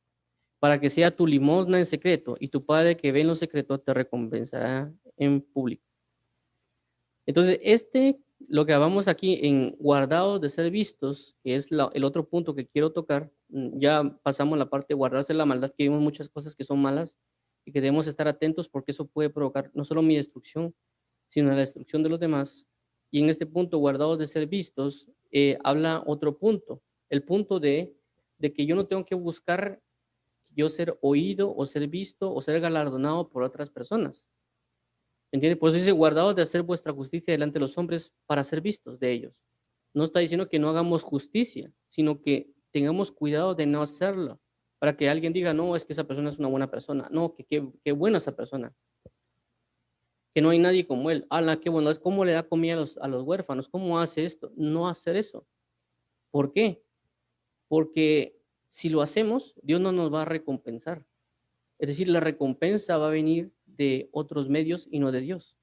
para que sea tu limosna en secreto, y tu Padre que ve en lo secreto te recompensará en público. Entonces, lo que hablamos aquí en guardados de ser vistos, que es el otro punto que quiero tocar, ya pasamos la parte de guardarse la maldad, que vimos muchas cosas que son malas y que debemos estar atentos porque eso puede provocar no solo mi destrucción, sino la destrucción de los demás. Y en este punto, guardados de ser vistos, habla otro punto, el punto de que yo no tengo que buscar yo ser oído o ser visto o ser galardonado por otras personas. ¿Entiende? Por eso dice, guardaos de hacer vuestra justicia delante de los hombres para ser vistos de ellos. No está diciendo que no hagamos justicia, sino que tengamos cuidado de no hacerlo, para que alguien diga, no, es que esa persona es una buena persona, no, que qué buena esa persona, que no hay nadie como él, ala, qué bueno, es cómo le da comida a los huérfanos, cómo hace esto, no hacer eso. ¿Por qué? Porque si lo hacemos, Dios no nos va a recompensar. Es decir, la recompensa va a venir de otros medios y no de Dios.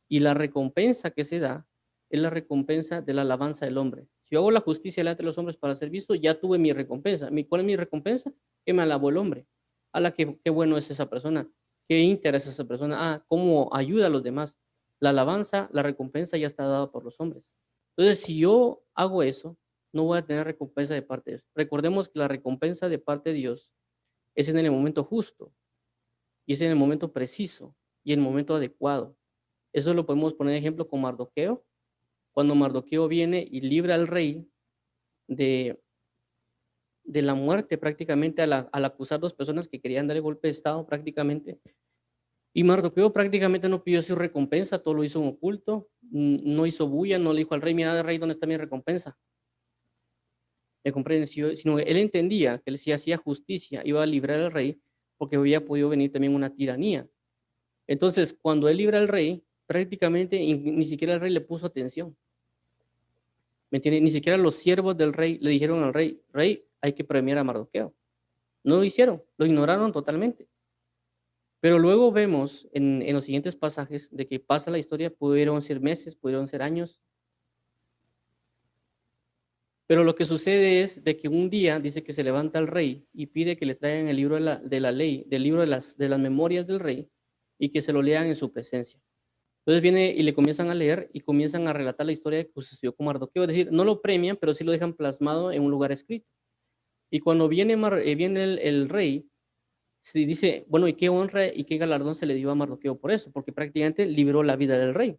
Y la recompensa que se da es la recompensa de la alabanza del hombre. Si yo hago la justicia delante de los hombres para ser visto, ya tuve mi recompensa. ¿Cuál es mi recompensa? Que me alabó el hombre. A la que qué bueno es esa persona, qué interesa esa persona, cómo ayuda a los demás. La alabanza, la recompensa ya está dada por los hombres. Entonces, si yo hago eso, no voy a tener recompensa de parte de Dios. Recordemos que la recompensa de parte de Dios es en el momento justo y es en el momento preciso y en el momento adecuado. Eso lo podemos poner de ejemplo con Mardoqueo. Cuando Mardoqueo viene y libra al rey de, de la muerte prácticamente al acusar dos personas que querían darle golpe de estado prácticamente. Y Mardoqueo prácticamente no pidió su recompensa, todo lo hizo en oculto, no hizo bulla, no le dijo al rey, mira, rey, ¿dónde está mi recompensa? ¿Me comprenden? Sino que él entendía que él si hacía justicia iba a librar al rey porque había podido venir también una tiranía. Entonces, cuando él libra al rey, prácticamente ni siquiera el rey le puso atención. ¿Me entiende? Ni siquiera los siervos del rey le dijeron al rey, rey, hay que premiar a Mardoqueo. No lo hicieron, lo ignoraron totalmente. Pero luego vemos en los siguientes pasajes de que pasa la historia, pudieron ser meses, pudieron ser años, pero lo que sucede es de que un día dice que se levanta el rey y pide que le traigan el libro de la ley, del libro de las memorias del rey y que se lo lean en su presencia. Entonces viene y le comienzan a leer y comienzan a relatar la historia de que sucedió con Mardoqueo. Es decir, no lo premian, pero sí lo dejan plasmado en un lugar escrito. Y cuando viene el rey, se dice, bueno, ¿y qué honra y qué galardón se le dio a Mardoqueo por eso? Porque prácticamente libró la vida del rey.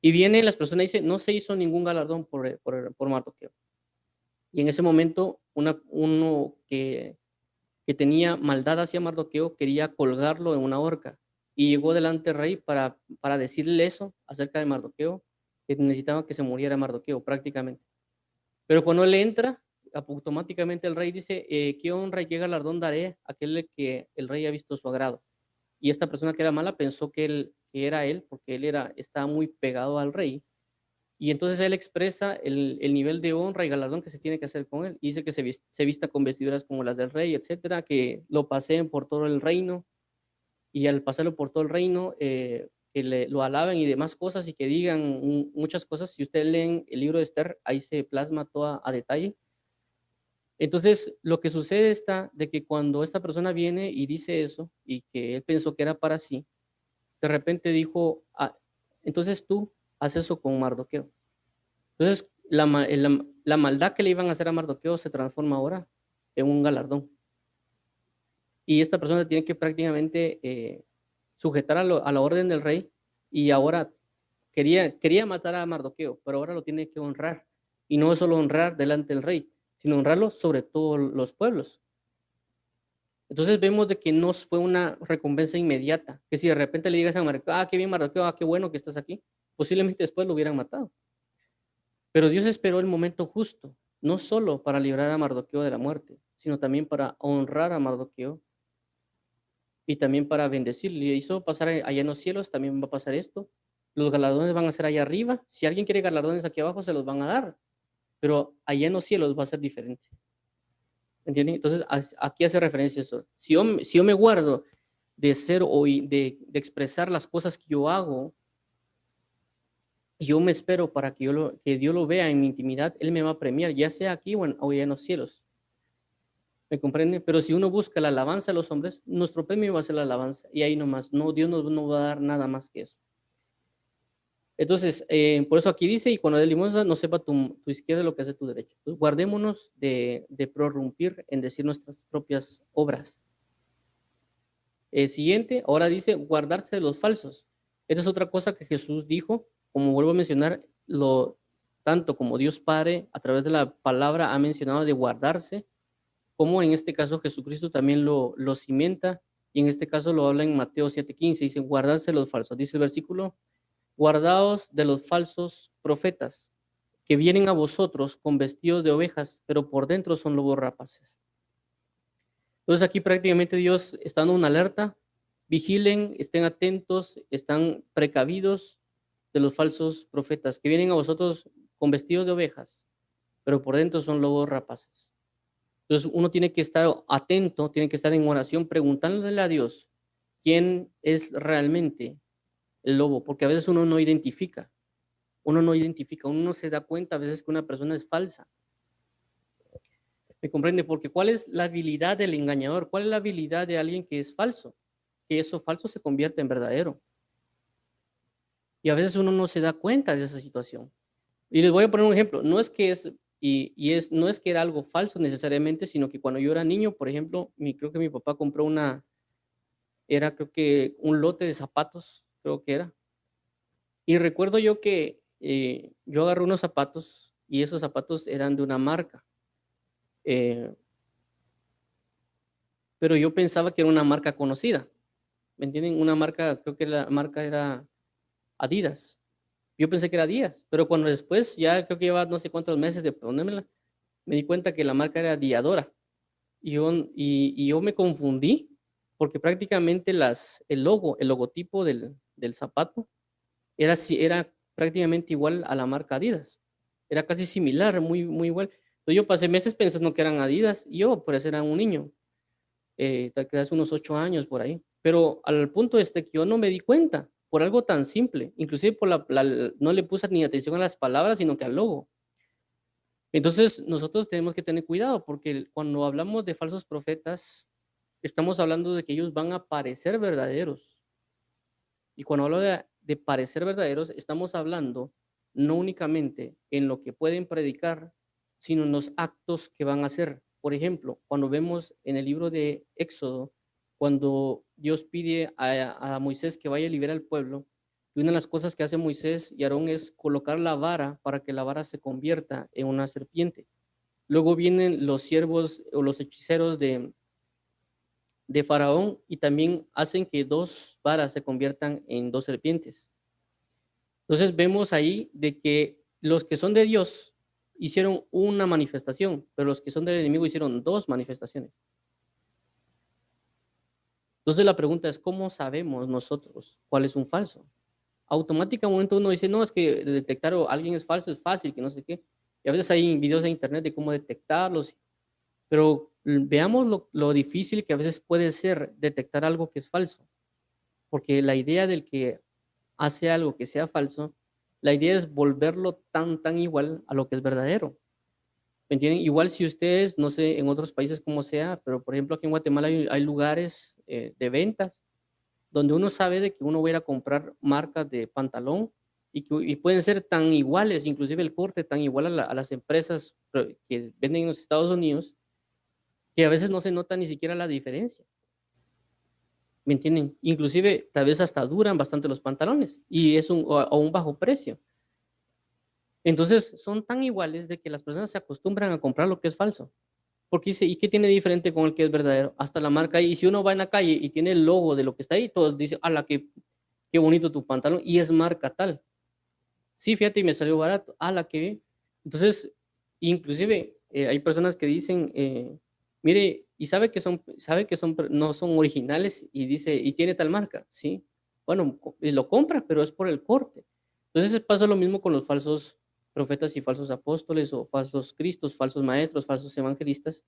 Y vienen las personas y dicen, no se hizo ningún galardón por Mardoqueo. Y en ese momento, uno que tenía maldad hacia Mardoqueo quería colgarlo en una horca. Y llegó delante del rey para decirle eso acerca de Mardoqueo, que necesitaba que se muriera Mardoqueo prácticamente. Pero cuando él entra, automáticamente el rey dice, ¿qué honra y qué galardón daré a aquel que el rey ha visto su agrado? Y esta persona que era mala pensó que era él, porque estaba muy pegado al rey. Y entonces él expresa el nivel de honra y galardón que se tiene que hacer con él. Y dice que se vista con vestiduras como las del rey, etcétera, que lo paseen por todo el reino. Y al pasarlo por todo el reino, que lo alaben y demás cosas y que digan muchas cosas. Si ustedes leen el libro de Esther, ahí se plasma todo a detalle. Entonces, lo que sucede está de que cuando esta persona viene y dice eso y que él pensó que era para sí, de repente dijo, entonces tú haces eso con Mardoqueo. Entonces, la maldad que le iban a hacer a Mardoqueo se transforma ahora en un galardón. Y esta persona tiene que prácticamente sujetar a la orden del rey y ahora quería matar a Mardoqueo, pero ahora lo tiene que honrar. Y no solo honrar delante del rey, sino honrarlo sobre todos los pueblos. Entonces vemos de que no fue una recompensa inmediata, que si de repente le digas a Mardoqueo, qué bien Mardoqueo, qué bueno que estás aquí, posiblemente después lo hubieran matado. Pero Dios esperó el momento justo, no solo para librar a Mardoqueo de la muerte, sino también para honrar a Mardoqueo y también para bendecirle. Le hizo pasar allá en los cielos, también va a pasar esto. Los galardones van a ser allá arriba. Si alguien quiere galardones aquí abajo, se los van a dar, pero allá en los cielos va a ser diferente. ¿Entienden? Entonces, aquí hace referencia a eso. Si yo me guardo de ser o de expresar las cosas que yo hago, yo me espero para que Dios lo vea en mi intimidad, Él me va a premiar, ya sea aquí o allá en los cielos. ¿Me comprende? Pero si uno busca la alabanza de los hombres, nuestro premio va a ser la alabanza. Y ahí nomás, no, Dios no va a dar nada más que eso. Entonces, por eso aquí dice, y cuando dé limosna, no sepa tu izquierda lo que hace tu derecho. Entonces, guardémonos de prorrumpir en decir nuestras propias obras. Siguiente, ahora dice guardarse de los falsos. Esta es otra cosa que Jesús dijo, como vuelvo a mencionar, tanto como Dios Padre a través de la palabra ha mencionado de guardarse, como en este caso Jesucristo también lo cimenta, y en este caso lo habla en Mateo 7:15, dice guardarse de los falsos. Dice el versículo, guardaos de los falsos profetas, que vienen a vosotros con vestidos de ovejas, pero por dentro son lobos rapaces. Entonces aquí prácticamente Dios está dando una alerta, vigilen, estén atentos, están precavidos de los falsos profetas que vienen a vosotros con vestidos de ovejas, pero por dentro son lobos rapaces. Entonces uno tiene que estar atento, tiene que estar en oración preguntándole a Dios quién es realmente el lobo, porque a veces uno no identifica, uno no se da cuenta a veces que una persona es falsa. ¿Me comprende? Porque ¿cuál es la habilidad del engañador? ¿Cuál es la habilidad de alguien que es falso? Que eso falso se convierte en verdadero. Y a veces uno no se da cuenta de esa situación. Y les voy a poner un ejemplo. No es que es, no es que era algo falso necesariamente, sino que cuando yo era niño, por ejemplo, creo que mi papá compró era creo que un lote de zapatos, creo que era. Y recuerdo yo que yo agarré unos zapatos y esos zapatos eran de una marca. eh, pero yo pensaba que era una marca conocida. ¿Me entienden? Una marca, creo que la marca era Adidas. Yo pensé que era Adidas, pero cuando después, ya creo que lleva no sé cuántos meses de ponérmela, me di cuenta que la marca era Diadora. Y yo me confundí porque prácticamente el logotipo del zapato era prácticamente igual a la marca Adidas. Era casi similar, muy, muy igual. Entonces yo pasé meses pensando que eran Adidas y yo, por eso era un niño, tal que hace unos 8 años por ahí. Pero al punto este que yo no me di cuenta por algo tan simple, inclusive no le puse ni atención a las palabras, sino que al logo. Entonces, nosotros tenemos que tener cuidado porque cuando hablamos de falsos profetas, estamos hablando de que ellos van a parecer verdaderos. Y cuando hablo de parecer verdaderos, estamos hablando no únicamente en lo que pueden predicar, sino en los actos que van a hacer. Por ejemplo, cuando vemos en el libro de Éxodo, cuando Dios pide a Moisés que vaya a liberar al pueblo, y una de las cosas que hace Moisés y Aarón es colocar la vara para que la vara se convierta en una serpiente. Luego vienen los siervos o los hechiceros de Faraón y también hacen que dos varas se conviertan en dos serpientes. Entonces vemos ahí de que los que son de Dios hicieron una manifestación, pero los que son del enemigo hicieron dos manifestaciones. Entonces la pregunta es, ¿cómo sabemos nosotros cuál es un falso? Automáticamente uno dice, no, es que detectar a alguien es falso es fácil, que no sé qué. Y a veces hay videos de internet de cómo detectarlos, pero veamos lo difícil que a veces puede ser detectar algo que es falso, porque la idea del que hace algo que sea falso, la idea es volverlo tan igual a lo que es verdadero. ¿Me entienden? Igual si ustedes, no sé, en otros países como sea, pero por ejemplo aquí en Guatemala hay lugares de ventas donde uno sabe de que uno va a ir a comprar marcas de pantalón y pueden ser tan iguales, inclusive el corte tan igual a las empresas que venden en los Estados Unidos, que a veces no se nota ni siquiera la diferencia. ¿Me entienden? Inclusive tal vez hasta duran bastante los pantalones y es a un bajo precio. Entonces son tan iguales de que las personas se acostumbran a comprar lo que es falso. Porque dice, ¿y qué tiene diferente con el que es verdadero? Hasta la marca. Y si uno va en la calle y tiene el logo de lo que está ahí, todos dicen, ala, qué bonito tu pantalón. Y es marca tal. Sí, fíjate, y me salió barato. Ala, qué bien. Entonces, inclusive hay personas que dicen, mire, y sabe que no son originales y dice, y tiene tal marca. Sí. Bueno, y lo compra, pero es por el corte. Entonces pasa lo mismo con los falsos profetas y falsos apóstoles o falsos cristos, falsos maestros, falsos evangelistas,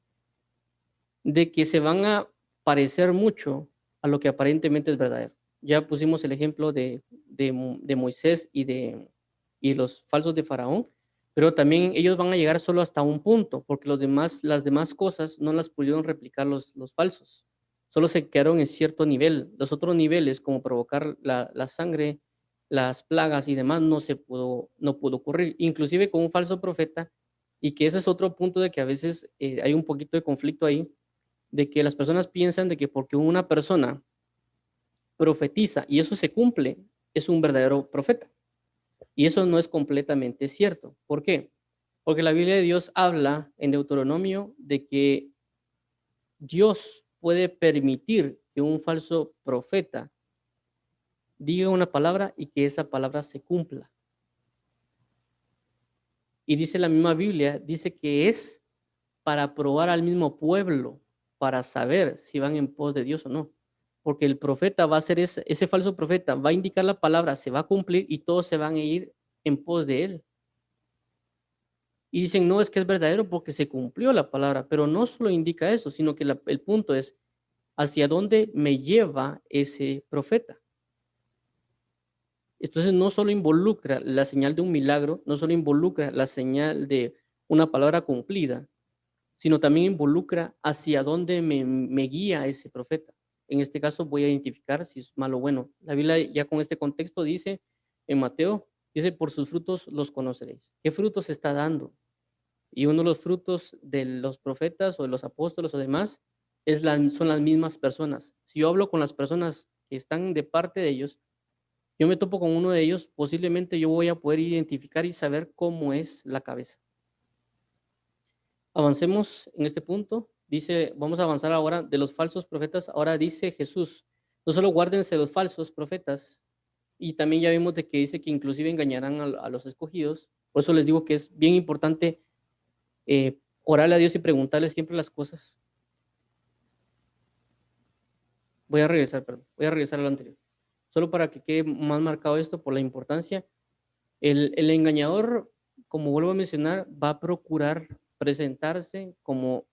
de que se van a parecer mucho a lo que aparentemente es verdadero. Ya pusimos el ejemplo de Moisés y los falsos de Faraón, pero también ellos van a llegar solo hasta un punto, porque las demás cosas no las pudieron replicar los falsos. Solo se quedaron en cierto nivel. Los otros niveles, como provocar la sangre, las plagas y demás, no pudo ocurrir. Inclusive con un falso profeta, y que ese es otro punto de que a veces hay un poquito de conflicto ahí, de que las personas piensan de que porque una persona profetiza y eso se cumple, es un verdadero profeta. Y eso no es completamente cierto. ¿Por qué? Porque la Biblia de Dios habla en Deuteronomio de que Dios puede permitir que un falso profeta diga una palabra y que esa palabra se cumpla. Y dice la misma Biblia, dice que es para probar al mismo pueblo, para saber si van en pos de Dios o no. Porque el profeta va a ser ese falso profeta, va a indicar la palabra, se va a cumplir y todos se van a ir en pos de él. y dicen, no, es que es verdadero porque se cumplió la palabra, pero no solo indica eso, sino que el punto es hacia dónde me lleva ese profeta. Entonces no solo involucra la señal de un milagro, no solo involucra la señal de una palabra cumplida, sino también involucra hacia dónde me guía ese profeta. En este caso voy a identificar si es malo o bueno. La Biblia ya con este contexto dice en Mateo, dice, por sus frutos los conoceréis. ¿Qué frutos está dando? Y uno de los frutos de los profetas o de los apóstoles o demás son las mismas personas. Si yo hablo con las personas que están de parte de ellos, yo me topo con uno de ellos, posiblemente yo voy a poder identificar y saber cómo es la cabeza. Avancemos en este punto. Dice, vamos a avanzar ahora de los falsos profetas. Ahora dice Jesús, no solo guárdense los falsos profetas, y también ya vimos de que dice que inclusive engañarán a los escogidos. Por eso les digo que es bien importante orarle a Dios y preguntarle siempre las cosas. Voy a regresar a lo anterior. Solo para que quede más marcado esto por la importancia. El engañador, como vuelvo a mencionar, va a procurar presentarse como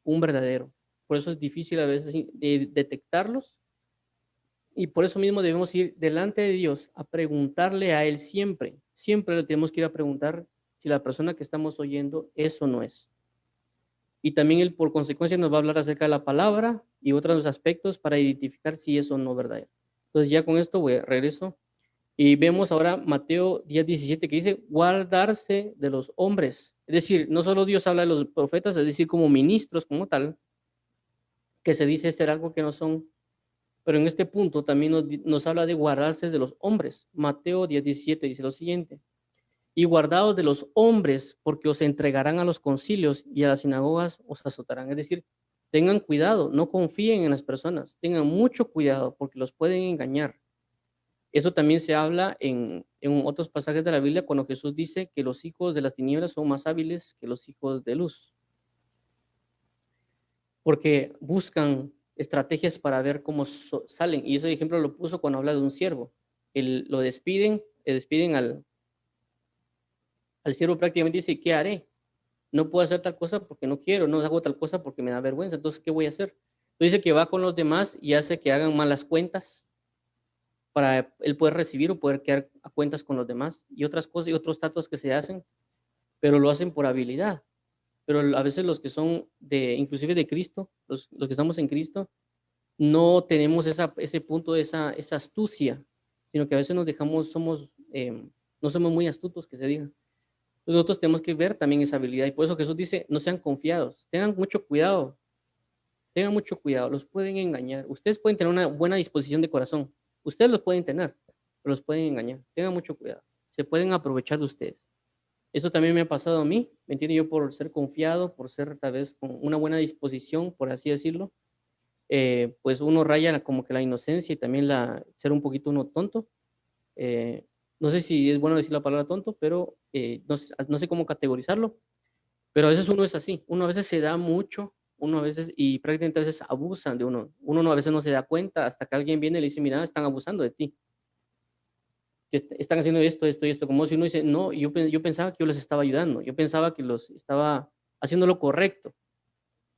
un verdadero. Por eso es difícil a veces detectarlos y por eso mismo debemos ir delante de Dios a preguntarle a Él siempre. Siempre le tenemos que ir a preguntar si la persona que estamos oyendo es o no es. Y también Él por consecuencia nos va a hablar acerca de la palabra y otros aspectos para identificar si es o no verdadero. Entonces ya con esto regreso y vemos ahora Mateo 10:17 que dice guardarse de los hombres. Es decir, no solo Dios habla de los profetas, es decir, como ministros como tal, que se dice ser algo que no son, pero en este punto también nos habla de guardarse de los hombres. Mateo 10:17 dice lo siguiente, y guardaos de los hombres, porque os entregarán a los concilios y a las sinagogas os azotarán. Es decir, tengan cuidado, no confíen en las personas, tengan mucho cuidado porque los pueden engañar. Eso también se habla en otros pasajes de la Biblia cuando Jesús dice que los hijos de las tinieblas son más hábiles que los hijos de luz, porque buscan estrategias para ver cómo salen. Y ese ejemplo lo puso cuando habla de un siervo. Lo despiden, despiden al siervo prácticamente dice, ¿qué haré? No puedo hacer tal cosa porque no quiero, no hago tal cosa porque me da vergüenza. Entonces, ¿qué voy a hacer? Entonces dice que va con los demás y hace que hagan malas cuentas para él poder recibir o poder quedar a cuentas con los demás y otras cosas y otros tratos que se hacen, pero lo hacen por habilidad. Pero a veces los que son inclusive de Cristo, los que estamos en Cristo, no tenemos ese punto, esa astucia, sino que a veces nos dejamos, no somos muy astutos, que se diga. Nosotros tenemos que ver también esa habilidad y por eso Jesús dice, no sean confiados, tengan mucho cuidado, los pueden engañar. Ustedes pueden tener una buena disposición de corazón, ustedes los pueden tener, pero los pueden engañar. Tengan mucho cuidado, se pueden aprovechar de ustedes. Eso también me ha pasado a mí, ¿me entiende? Yo por ser confiado, por ser tal vez con una buena disposición, por así decirlo, pues uno raya como que la inocencia y también ser un poquito uno tonto. Eh, no sé si es bueno decir la palabra tonto, pero no sé cómo categorizarlo. Pero a veces uno es así, uno a veces se da mucho, uno a veces, y prácticamente a veces abusan de uno. Uno no, a veces no se da cuenta hasta que alguien viene y le dice, mira, están abusando de ti. Están haciendo esto, esto y esto. Como si uno dice, no, yo pensaba que yo les estaba ayudando, yo pensaba que los estaba haciendo lo correcto.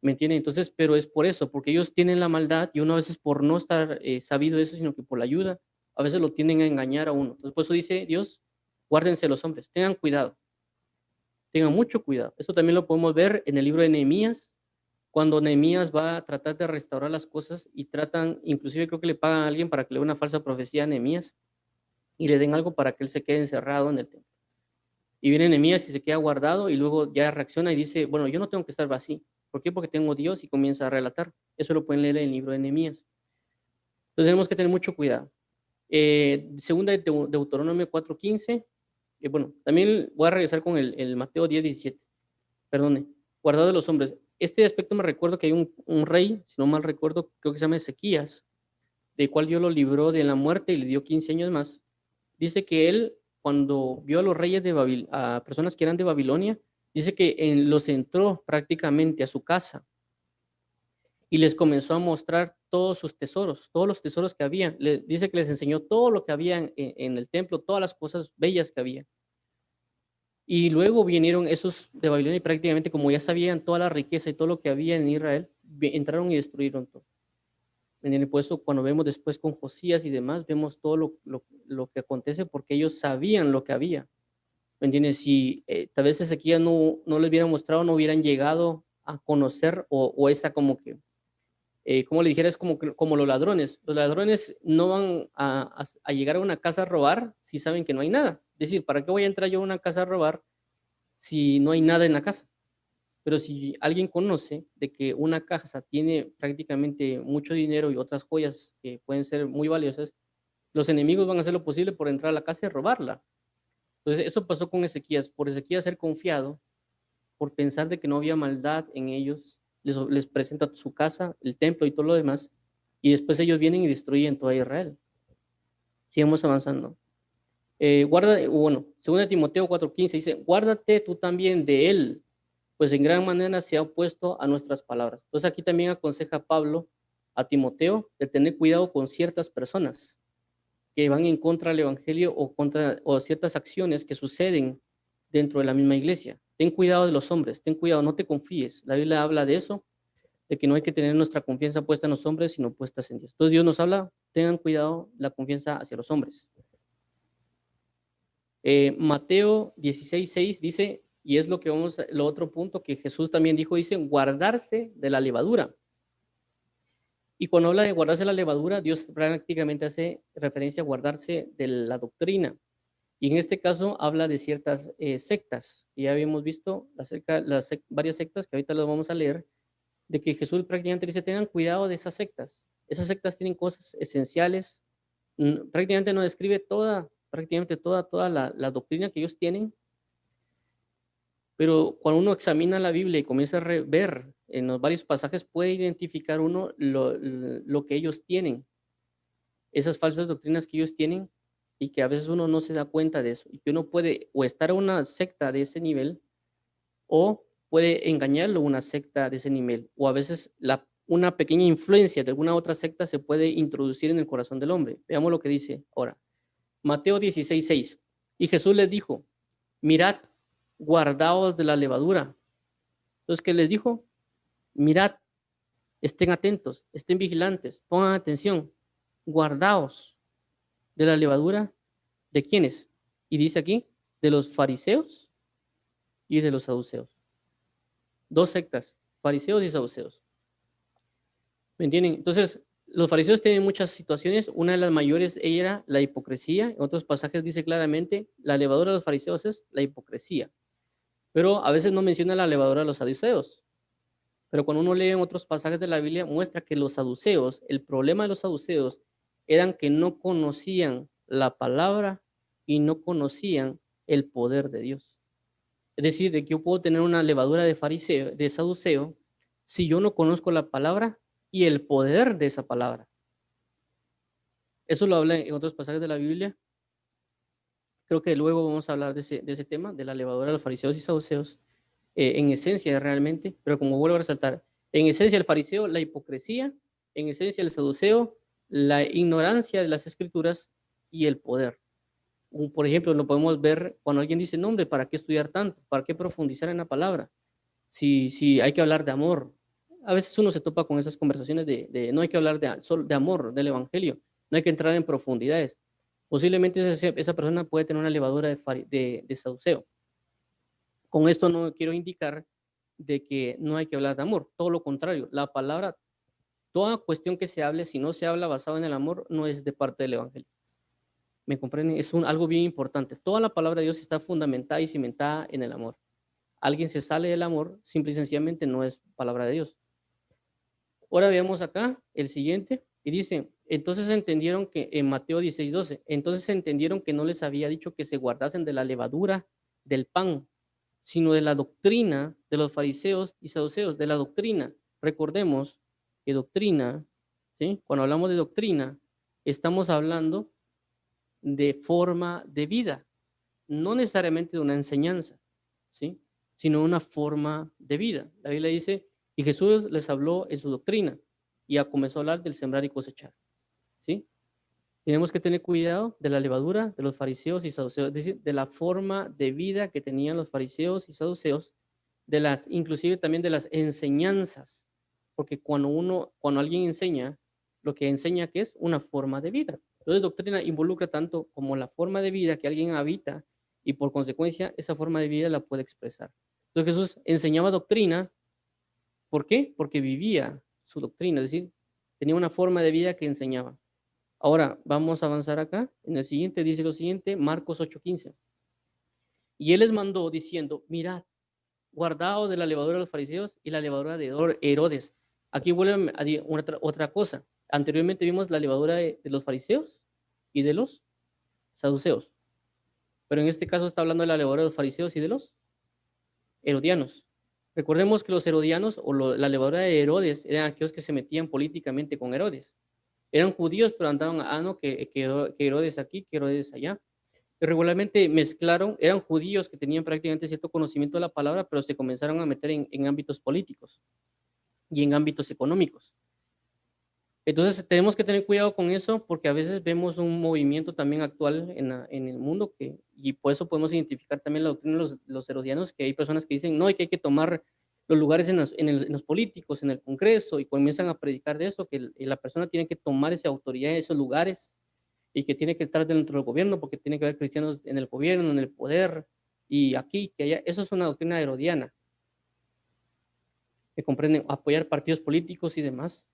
¿Me entienden? Entonces, pero es por eso, porque ellos tienen la maldad y uno a veces por no estar sabido de eso, sino que por la ayuda, a veces lo tienden a engañar a uno. Entonces, por eso dice Dios, guárdense los hombres, tengan cuidado, tengan mucho cuidado. Eso también lo podemos ver en el libro de Nehemías, cuando Nehemías va a tratar de restaurar las cosas y tratan, inclusive creo que le pagan a alguien para que le dé una falsa profecía a Nehemías y le den algo para que él se quede encerrado en el templo. Y viene Nehemías y se queda guardado y luego ya reacciona y dice, bueno, yo no tengo que estar así. ¿Por qué? Porque tengo Dios y comienza a relatar. Eso lo pueden leer en el libro de Nehemías. Entonces tenemos que tener mucho cuidado. Segunda de Deuteronomio 4:15. Bueno, también voy a regresar con el Mateo 10:17. Perdone, guardado de los hombres. Este aspecto me recuerdo que hay un rey, si no mal recuerdo, creo que se llama Ezequías, del cual Dios lo libró de la muerte y le dio 15 años más. Dice que él, cuando vio a los reyes a personas que eran de Babilonia, dice que los entró prácticamente a su casa y les comenzó a mostrar todos sus tesoros, todos los tesoros que había. Dice que les enseñó todo lo que había en el templo, todas las cosas bellas que había. Y luego vinieron esos de Babilonia y prácticamente como ya sabían toda la riqueza y todo lo que había en Israel, entraron y destruyeron todo. ¿Me entienden? Por eso cuando vemos después con Josías y demás, vemos todo lo que acontece porque ellos sabían lo que había. ¿Me entiendes? Si tal vez Ezequiel no les hubiera mostrado, no hubieran llegado a conocer o esa como que, como le dijera, es como los ladrones. Los ladrones no van a llegar a una casa a robar si saben que no hay nada. Es decir, ¿para qué voy a entrar yo a una casa a robar si no hay nada en la casa? Pero si alguien conoce de que una casa tiene prácticamente mucho dinero y otras joyas que pueden ser muy valiosas, los enemigos van a hacer lo posible por entrar a la casa y robarla. Entonces, eso pasó con Ezequías. Por Ezequías ser confiado, por pensar de que no había maldad en ellos, les presenta su casa, el templo y todo lo demás, y después ellos vienen y destruyen toda Israel. Sigamos avanzando. Bueno, 2 Timoteo 4:15 dice, guárdate tú también de él, pues en gran manera se ha opuesto a nuestras palabras. Entonces aquí también aconseja Pablo a Timoteo de tener cuidado con ciertas personas que van en contra del evangelio o ciertas acciones que suceden dentro de la misma iglesia. Ten cuidado de los hombres, ten cuidado, no te confíes. La Biblia habla de eso, de que no hay que tener nuestra confianza puesta en los hombres, sino puestas en Dios. Entonces Dios nos habla, tengan cuidado la confianza hacia los hombres. Mateo 16:6 dice, y es lo otro punto que Jesús también dijo, dice, guardarse de la levadura. Y cuando habla de guardarse la levadura, Dios prácticamente hace referencia a guardarse de la doctrina. Y en este caso habla de ciertas sectas. Y ya habíamos visto varias sectas que ahorita las vamos a leer, de que Jesús prácticamente dice, tengan cuidado de esas sectas. Esas sectas tienen cosas esenciales. Prácticamente no describe prácticamente toda la doctrina que ellos tienen, pero cuando uno examina la Biblia y comienza a ver en los varios pasajes, puede identificar uno lo que ellos tienen, esas falsas doctrinas que ellos tienen y que a veces uno no se da cuenta de eso y que uno puede o estar en una secta de ese nivel o puede engañarlo una secta de ese nivel o a veces una pequeña influencia de alguna otra secta se puede introducir en el corazón del hombre. Veamos lo que dice ahora. Mateo 16:6. Y Jesús les dijo, mirad, guardaos de la levadura. Entonces, ¿qué les dijo? Mirad, estén atentos, estén vigilantes, pongan atención, guardaos de la levadura. ¿De quiénes? Y dice aquí, de los fariseos y de los saduceos. Dos sectas, fariseos y saduceos. ¿Me entienden? Entonces, los fariseos tienen muchas situaciones. Una de las mayores era la hipocresía. En otros pasajes dice claramente, la levadura de los fariseos es la hipocresía. Pero a veces no menciona la levadura de los saduceos. Pero cuando uno lee en otros pasajes de la Biblia, muestra que los saduceos, el problema de los saduceos, eran que no conocían la palabra y no conocían el poder de Dios. Es decir, de que yo puedo tener una levadura de fariseo, de saduceo, si yo no conozco la palabra y el poder de esa palabra. Eso lo habla en otros pasajes de la Biblia. Creo que luego vamos a hablar de ese tema, de la levadura de los fariseos y saduceos, en esencia realmente, pero como vuelvo a resaltar, en esencia el fariseo, la hipocresía, en esencia el saduceo, la ignorancia de las escrituras y el poder. Por ejemplo, lo podemos ver cuando alguien dice, no hombre, ¿para qué estudiar tanto? ¿Para qué profundizar en la palabra? Si hay que hablar de amor. A veces uno se topa con esas conversaciones de no hay que hablar solo de amor, del evangelio, no hay que entrar en profundidades. Posiblemente esa persona puede tener una levadura de saduceo. Con esto no quiero indicar de que no hay que hablar de amor, todo lo contrario, la palabra, toda cuestión que se hable, si no se habla basado en el amor, no es de parte del evangelio. ¿Me comprenden? Es algo bien importante. Toda la palabra de Dios está fundamentada y cimentada en el amor. Alguien se sale del amor, simple y sencillamente no es palabra de Dios. Ahora veamos acá el siguiente y dice, entonces entendieron que en Mateo 16:12, entonces entendieron que no les había dicho que se guardasen de la levadura del pan, sino de la doctrina de los fariseos y saduceos, de la doctrina. Recordemos que doctrina, ¿sí? Cuando hablamos de doctrina, estamos hablando de forma de vida, no necesariamente de una enseñanza, ¿sí? Sino una forma de vida. La Biblia dice, y Jesús les habló en su doctrina, y ya comenzó a hablar del sembrar y cosechar, ¿sí? Tenemos que tener cuidado de la levadura de los fariseos y saduceos, es decir, de la forma de vida que tenían los fariseos y saduceos, inclusive también de las enseñanzas, porque cuando alguien enseña, lo que enseña que es una forma de vida. Entonces, doctrina involucra tanto como la forma de vida que alguien habita y por consecuencia esa forma de vida la puede expresar. Entonces Jesús enseñaba doctrina, ¿por qué? Porque vivía su doctrina, es decir, tenía una forma de vida que enseñaba. Ahora vamos a avanzar acá. En el siguiente dice lo siguiente, Marcos 8:15. Y él les mandó diciendo, mirad, guardaos de la levadura de los fariseos y la levadura de Herodes. Aquí vuelve a otra cosa. Anteriormente vimos la levadura de los fariseos y de los saduceos. Pero en este caso está hablando de la levadura de los fariseos y de los herodianos. Recordemos que los herodianos o la levadura de Herodes eran aquellos que se metían políticamente con Herodes. Eran judíos, pero andaban, no, que Herodes aquí, que Herodes allá. Y regularmente mezclaron, eran judíos que tenían prácticamente cierto conocimiento de la palabra, pero se comenzaron a meter en ámbitos políticos y en ámbitos económicos. Entonces tenemos que tener cuidado con eso porque a veces vemos un movimiento también actual en el mundo y por eso podemos identificar también la doctrina de los herodianos, que hay personas que dicen, no, que hay que tomar los lugares en los políticos, en el Congreso, y comienzan a predicar de eso, que la persona tiene que tomar esa autoridad en esos lugares y que tiene que estar dentro del gobierno porque tiene que haber cristianos en el gobierno, en el poder, y aquí, que allá. Eso es una doctrina herodiana, que comprenden apoyar partidos políticos y demás.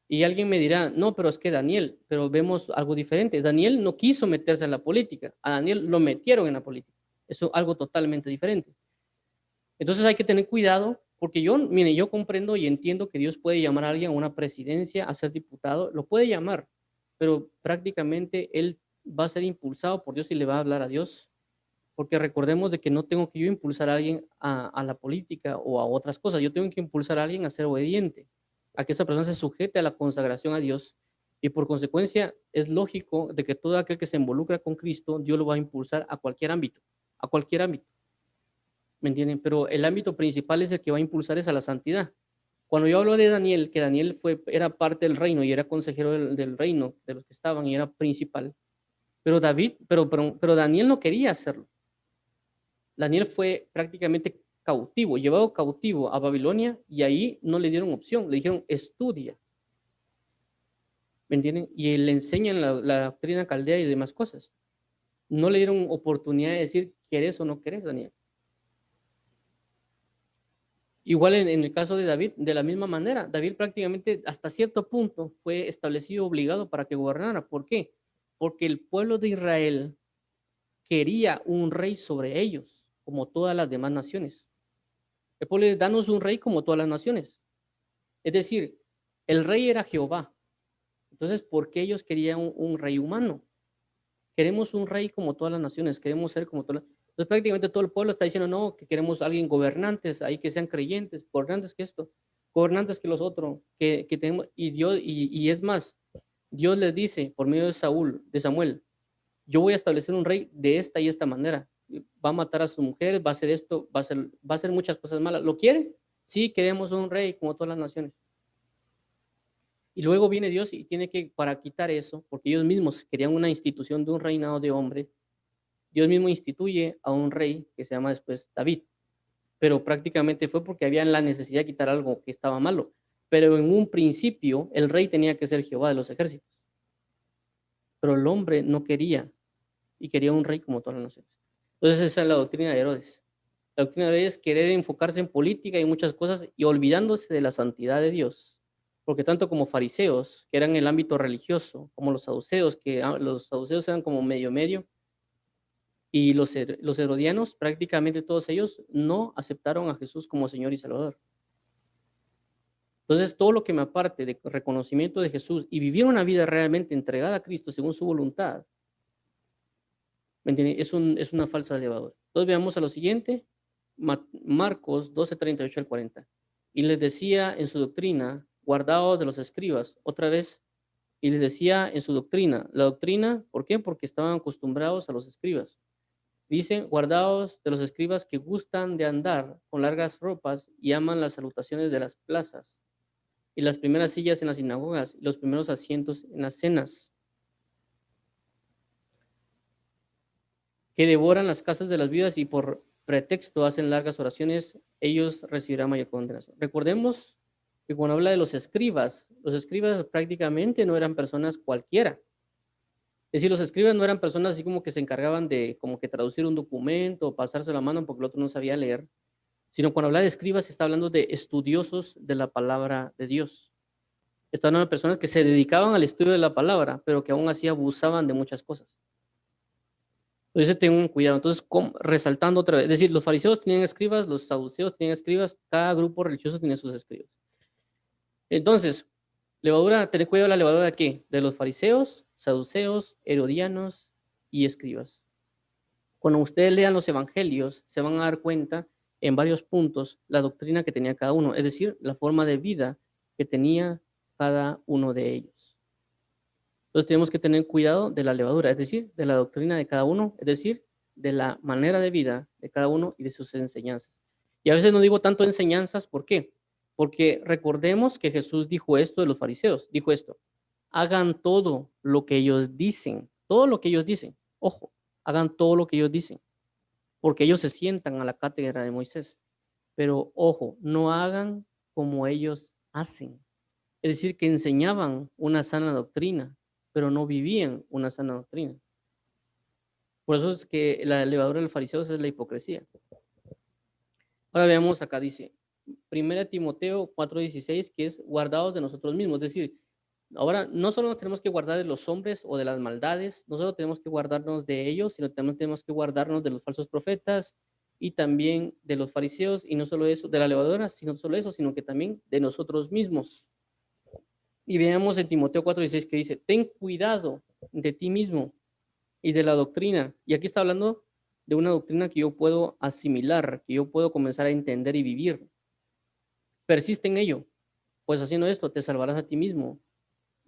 Y alguien me dirá, no, pero es que Daniel, pero vemos algo diferente. Daniel no quiso meterse en la política, a Daniel lo metieron en la política. Eso es algo totalmente diferente. Entonces hay que tener cuidado, porque mire, yo comprendo y entiendo que Dios puede llamar a alguien a una presidencia, a ser diputado, lo puede llamar, pero prácticamente él va a ser impulsado por Dios y le va a hablar a Dios, porque recordemos de que no tengo que yo impulsar a alguien a la política o a otras cosas, yo tengo que impulsar a alguien a ser obediente, a que esa persona se sujete a la consagración a Dios, y por consecuencia es lógico de que todo aquel que se involucra con Cristo, Dios lo va a impulsar a cualquier ámbito, a cualquier ámbito. ¿Me entienden? Pero el ámbito principal es el que va a impulsar es a la santidad. Cuando yo hablo de Daniel, que Daniel era parte del reino y era consejero del reino, de los que estaban y era principal, pero Daniel no quería hacerlo. Daniel fue prácticamente cautivo, llevado cautivo a Babilonia y ahí no le dieron opción, le dijeron estudia. ¿Me entienden? Y le enseñan la doctrina caldea y demás cosas. No le dieron oportunidad de decir, ¿quieres o no quieres, Daniel? Igual en el caso de David, de la misma manera, David prácticamente hasta cierto punto fue establecido obligado para que gobernara. ¿Por qué? Porque el pueblo de Israel quería un rey sobre ellos, como todas las demás naciones. El pueblo dice, danos un rey como todas las naciones. Es decir, el rey era Jehová. Entonces, ¿por qué ellos querían un rey humano? Queremos un rey como todas las naciones, queremos ser como todas las... Entonces prácticamente todo el pueblo está diciendo, no, que queremos alguien gobernantes, ahí que sean creyentes, gobernantes que esto, gobernantes que los otros, que tenemos, y Dios, y es más, Dios les dice por medio de Samuel, yo voy a establecer un rey de esta y esta manera, va a matar a su mujer, va a hacer esto, va a hacer muchas cosas malas, ¿lo quiere? Sí, queremos un rey como todas las naciones. Y luego viene Dios y tiene que, para quitar eso, porque ellos mismos querían una institución de un reinado de hombres, Dios mismo instituye a un rey que se llama después David, pero prácticamente fue porque había la necesidad de quitar algo que estaba malo. Pero en un principio el rey tenía que ser Jehová de los ejércitos, pero el hombre no quería y quería un rey como todas las naciones. Entonces esa es la doctrina de Herodes. La doctrina de Herodes es querer enfocarse en política y muchas cosas y olvidándose de la santidad de Dios. Porque tanto como fariseos, que eran el ámbito religioso, como los saduceos, que los saduceos eran como medio medio, y los herodianos, prácticamente todos ellos, no aceptaron a Jesús como Señor y Salvador. Entonces, todo lo que me aparte de reconocimiento de Jesús y vivir una vida realmente entregada a Cristo según su voluntad, ¿me entienden? Es una falsa levadura. Entonces, veamos a lo siguiente, Marcos 12:38 al 40. Y les decía en su doctrina, guardaos de los escribas, otra vez, y les decía en su doctrina, la doctrina, ¿por qué? Porque estaban acostumbrados a los escribas. Dice, guardaos de los escribas que gustan de andar con largas ropas y aman las salutaciones de las plazas y las primeras sillas en las sinagogas y los primeros asientos en las cenas. que devoran las casas de las viudas y por pretexto hacen largas oraciones, ellos recibirán mayor condenación. Recordemos que cuando habla de los escribas prácticamente no eran personas cualquiera. Es decir, los escribas no eran personas así como que se encargaban de como que traducir un documento o pasarse la mano porque el otro no sabía leer, sino cuando habla de escribas se está hablando de estudiosos de la palabra de Dios. Está hablando de personas que se dedicaban al estudio de la palabra, pero que aún así abusaban de muchas cosas. Entonces tengan cuidado. Entonces, resaltando otra vez, es decir, los fariseos tenían escribas, los saduceos tenían escribas, cada grupo religioso tenía sus escribas. Entonces, levadura, tener cuidado de la levadura de qué? De los fariseos, saduceos, herodianos y escribas. Cuando ustedes lean los evangelios, se van a dar cuenta en varios puntos la doctrina que tenía cada uno, es decir, la forma de vida que tenía cada uno de ellos. Entonces tenemos que tener cuidado de la levadura, es decir, de la doctrina de cada uno, es decir, de la manera de vida de cada uno y de sus enseñanzas. Y a veces no digo tanto enseñanzas, ¿por qué? Porque recordemos que Jesús dijo esto de los fariseos, dijo esto: hagan todo lo que ellos dicen, todo lo que ellos dicen, ojo, hagan todo lo que ellos dicen, porque ellos se sientan a la cátedra de Moisés. Pero ojo, no hagan como ellos hacen. Es decir, que enseñaban una sana doctrina, pero no vivían una sana doctrina. Por eso es que la levadura de los fariseos es la hipocresía. Ahora veamos acá, dice 1 Timoteo 4:16, que es guardados de nosotros mismos. Es decir, ahora no solo nos tenemos que guardar de los hombres o de las maldades, no solo tenemos que guardarnos de ellos, sino también tenemos que guardarnos de los falsos profetas y también de los fariseos, y no solo eso, de la levadura, sino solo eso, sino que también de nosotros mismos. Y veamos en Timoteo 4:16 que dice: ten cuidado de ti mismo y de la doctrina. Y aquí está hablando de una doctrina que yo puedo asimilar, que yo puedo comenzar a entender y vivir. Persiste en ello, pues haciendo esto te salvarás a ti mismo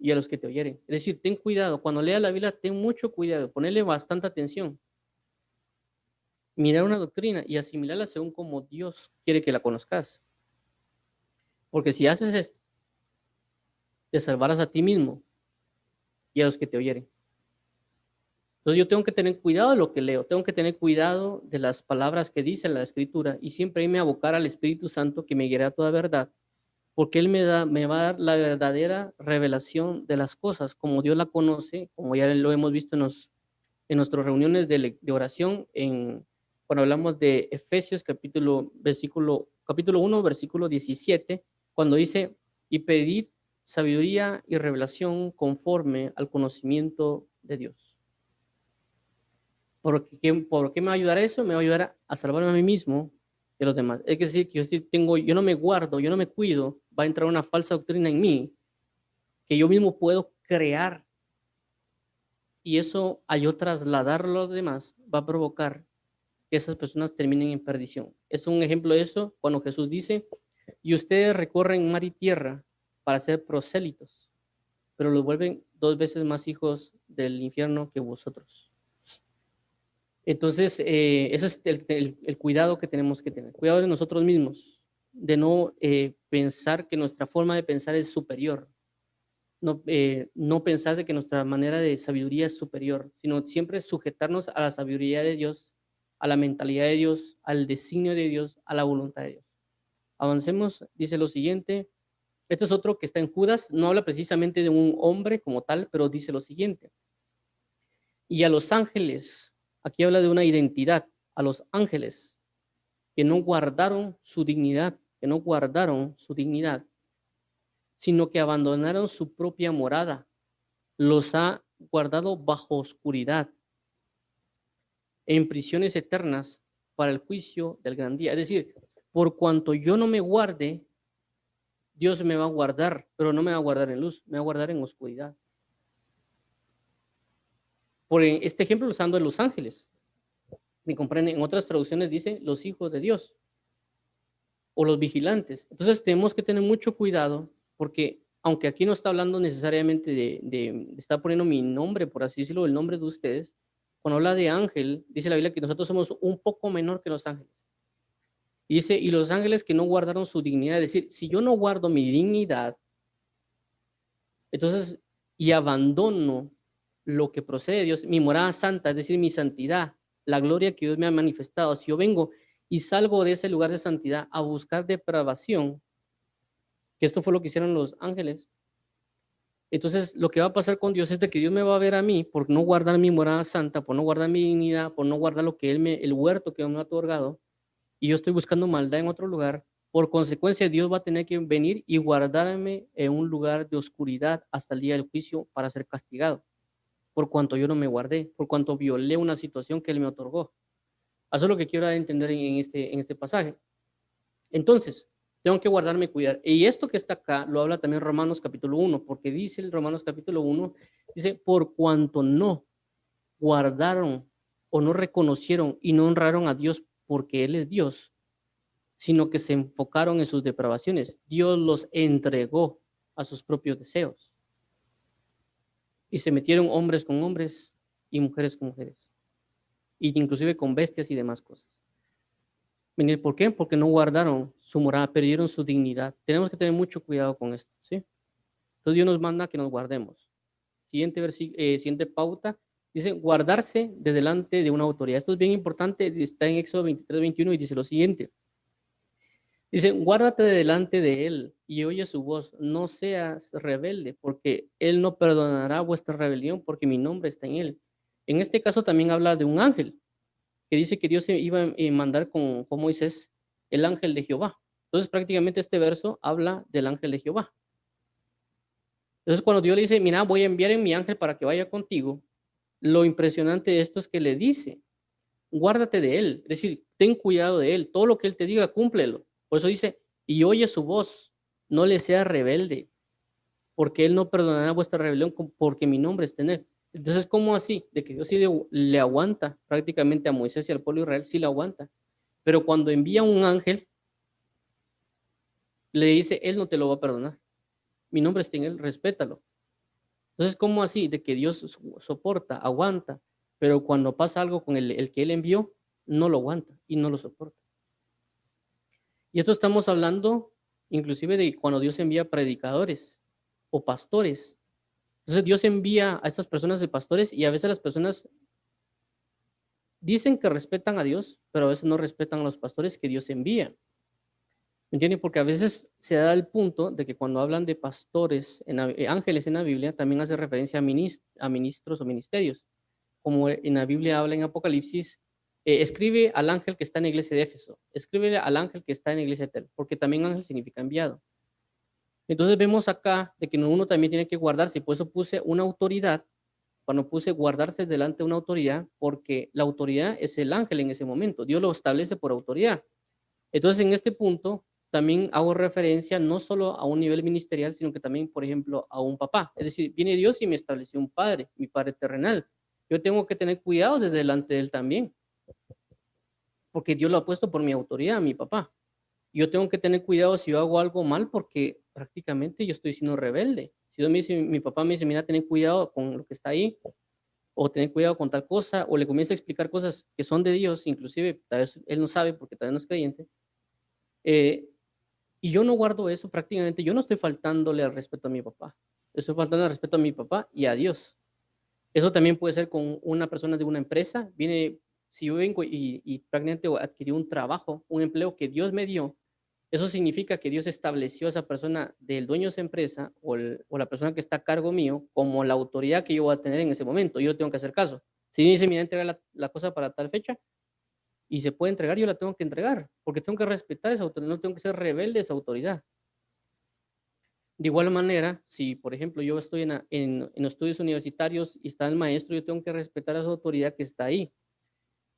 y a los que te oyeren. Es decir, ten cuidado. Cuando leas la Biblia, ten mucho cuidado, ponerle bastante atención. Mirar una doctrina y asimilarla según como Dios quiere que la conozcas. Porque si haces esto, te salvarás a ti mismo y a los que te oyeren. Entonces yo tengo que tener cuidado de lo que leo, tengo que tener cuidado de las palabras que dice la Escritura y siempre irme a abocar al Espíritu Santo que me guiará a toda verdad, porque Él me va a dar la verdadera revelación de las cosas, como Dios la conoce, como ya lo hemos visto en nuestras reuniones de oración, cuando hablamos de Efesios capítulo 1, versículo 17, cuando dice: y pedid sabiduría y revelación conforme al conocimiento de Dios. ¿Por qué me va a ayudar eso? Me va a ayudar a salvarme a mí mismo de los demás. Es decir, que yo no me guardo, yo no me cuido, va a entrar una falsa doctrina en mí que yo mismo puedo crear, y eso, al yo trasladarlo a los demás, va a provocar que esas personas terminen en perdición. Es un ejemplo de eso cuando Jesús dice: y ustedes recorren mar y tierra para ser prosélitos, pero los vuelven 2 veces más hijos del infierno que vosotros. Entonces, ese es el cuidado que tenemos que tener. Cuidado de nosotros mismos, de no pensar que nuestra forma de pensar es superior. No pensar de que nuestra manera de sabiduría es superior, sino siempre sujetarnos a la sabiduría de Dios, a la mentalidad de Dios, al designio de Dios, a la voluntad de Dios. Avancemos, dice lo siguiente. Este es otro que está en Judas, no habla precisamente de un hombre como tal, pero dice lo siguiente: y a los ángeles, aquí habla de una identidad, a los ángeles que no guardaron su dignidad, sino que abandonaron su propia morada, los ha guardado bajo oscuridad, en prisiones eternas para el juicio del gran día. Es decir, por cuanto yo no me guarde, Dios me va a guardar, pero no me va a guardar en luz, me va a guardar en oscuridad. Por este ejemplo, usando los ángeles. ¿Me comprenden? En otras traducciones dice los hijos de Dios o los vigilantes. Entonces tenemos que tener mucho cuidado, porque aunque aquí no está hablando necesariamente está poniendo mi nombre, por así decirlo, el nombre de ustedes, cuando habla de ángel, dice la Biblia que nosotros somos un poco menor que los ángeles. Y dice: y los ángeles que no guardaron su dignidad. Es decir, si yo no guardo mi dignidad, entonces, y abandono lo que procede de Dios, mi morada santa, es decir, mi santidad, la gloria que Dios me ha manifestado, si yo vengo y salgo de ese lugar de santidad a buscar depravación, que esto fue lo que hicieron los ángeles, entonces lo que va a pasar con Dios es de que Dios me va a ver a mí por no guardar mi morada santa, por no guardar mi dignidad, por no guardar lo que el huerto que Él me ha otorgado, y yo estoy buscando maldad en otro lugar. Por consecuencia, Dios va a tener que venir y guardarme en un lugar de oscuridad hasta el día del juicio para ser castigado, por cuanto yo no me guardé, por cuanto violé una situación que Él me otorgó. Eso es lo que quiero entender en este pasaje. Entonces, tengo que guardarme y cuidar. Y esto que está acá lo habla también Romanos capítulo 1, porque dice el Romanos capítulo 1, dice, por cuanto no guardaron o no reconocieron y no honraron a Dios porque Él es Dios, sino que se enfocaron en sus depravaciones. Dios los entregó a sus propios deseos. Y se metieron hombres con hombres y mujeres con mujeres. Y inclusive con bestias y demás cosas. ¿Por qué? Porque no guardaron su morada, perdieron su dignidad. Tenemos que tener mucho cuidado con esto, ¿sí? Entonces Dios nos manda que nos guardemos. Siguiente pauta, dice guardarse de delante de una autoridad. Esto es bien importante, está en Éxodo 23:21 y dice lo siguiente. Dice, guárdate de delante de él y oye su voz, no seas rebelde, porque él no perdonará vuestra rebelión, porque mi nombre está en él. En este caso también habla de un ángel, que dice que Dios se iba a mandar con Moisés el ángel de Jehová. Entonces prácticamente este verso habla del ángel de Jehová. Entonces cuando Dios le dice, mira, voy a enviar en mi ángel para que vaya contigo, lo impresionante de esto es que le dice, guárdate de él, es decir, ten cuidado de él, todo lo que él te diga, cúmplelo. Por eso dice, y oye su voz, no le seas rebelde, porque él no perdonará vuestra rebelión, porque mi nombre está en él. Entonces, ¿cómo así? De que Dios sí le aguanta prácticamente a Moisés y al pueblo de Israel, sí le aguanta. Pero cuando envía un ángel, le dice, él no te lo va a perdonar. Mi nombre está en él, respétalo. Entonces, ¿cómo así? De que Dios soporta, aguanta, pero cuando pasa algo con el que él envió, no lo aguanta y no lo soporta. Y esto estamos hablando inclusive de cuando Dios envía predicadores o pastores. Entonces Dios envía a estas personas de pastores y a veces las personas dicen que respetan a Dios, pero a veces no respetan a los pastores que Dios envía. ¿Me entienden? Porque a veces se da el punto de que cuando hablan de pastores, ángeles en la Biblia, también hace referencia a ministros o ministerios. Como en la Biblia habla en Apocalipsis, escribe al ángel que está en la iglesia de Éfeso, escribe al ángel que está en la iglesia de Tel, porque también ángel significa enviado. Entonces vemos acá de que uno también tiene que guardarse, y por eso puse una autoridad, cuando puse guardarse delante de una autoridad, porque la autoridad es el ángel en ese momento, Dios lo establece por autoridad. Entonces en este punto también hago referencia no solo a un nivel ministerial, sino que también, por ejemplo, a un papá. Es decir, viene Dios y me estableció un padre, mi padre terrenal. Yo tengo que tener cuidado desde delante de él también, porque Dios lo ha puesto por mi autoridad, mi papá. Yo tengo que tener cuidado si yo hago algo mal, porque prácticamente yo estoy siendo rebelde. Si Dios me dice, mi papá me dice, mira, ten cuidado con lo que está ahí, o tener cuidado con tal cosa, o le comienza a explicar cosas que son de Dios, inclusive tal vez él no sabe porque todavía no es creyente, y yo no guardo eso prácticamente, yo no estoy faltándole al respeto a mi papá, estoy faltando al respeto a mi papá y a Dios. Eso también puede ser con una persona de una empresa. Si yo vengo y prácticamente adquirí un trabajo, un empleo que Dios me dio, eso significa que Dios estableció a esa persona del dueño de esa empresa o la persona que está a cargo mío como la autoridad que yo voy a tener en ese momento. Yo tengo que hacer caso. Si dice, mira, entrega la cosa para tal fecha y se puede entregar, yo la tengo que entregar porque tengo que respetar esa autoridad, no tengo que ser rebelde a esa autoridad. De igual manera, si por ejemplo yo estoy en estudios universitarios y está el maestro, yo tengo que respetar a esa autoridad que está ahí.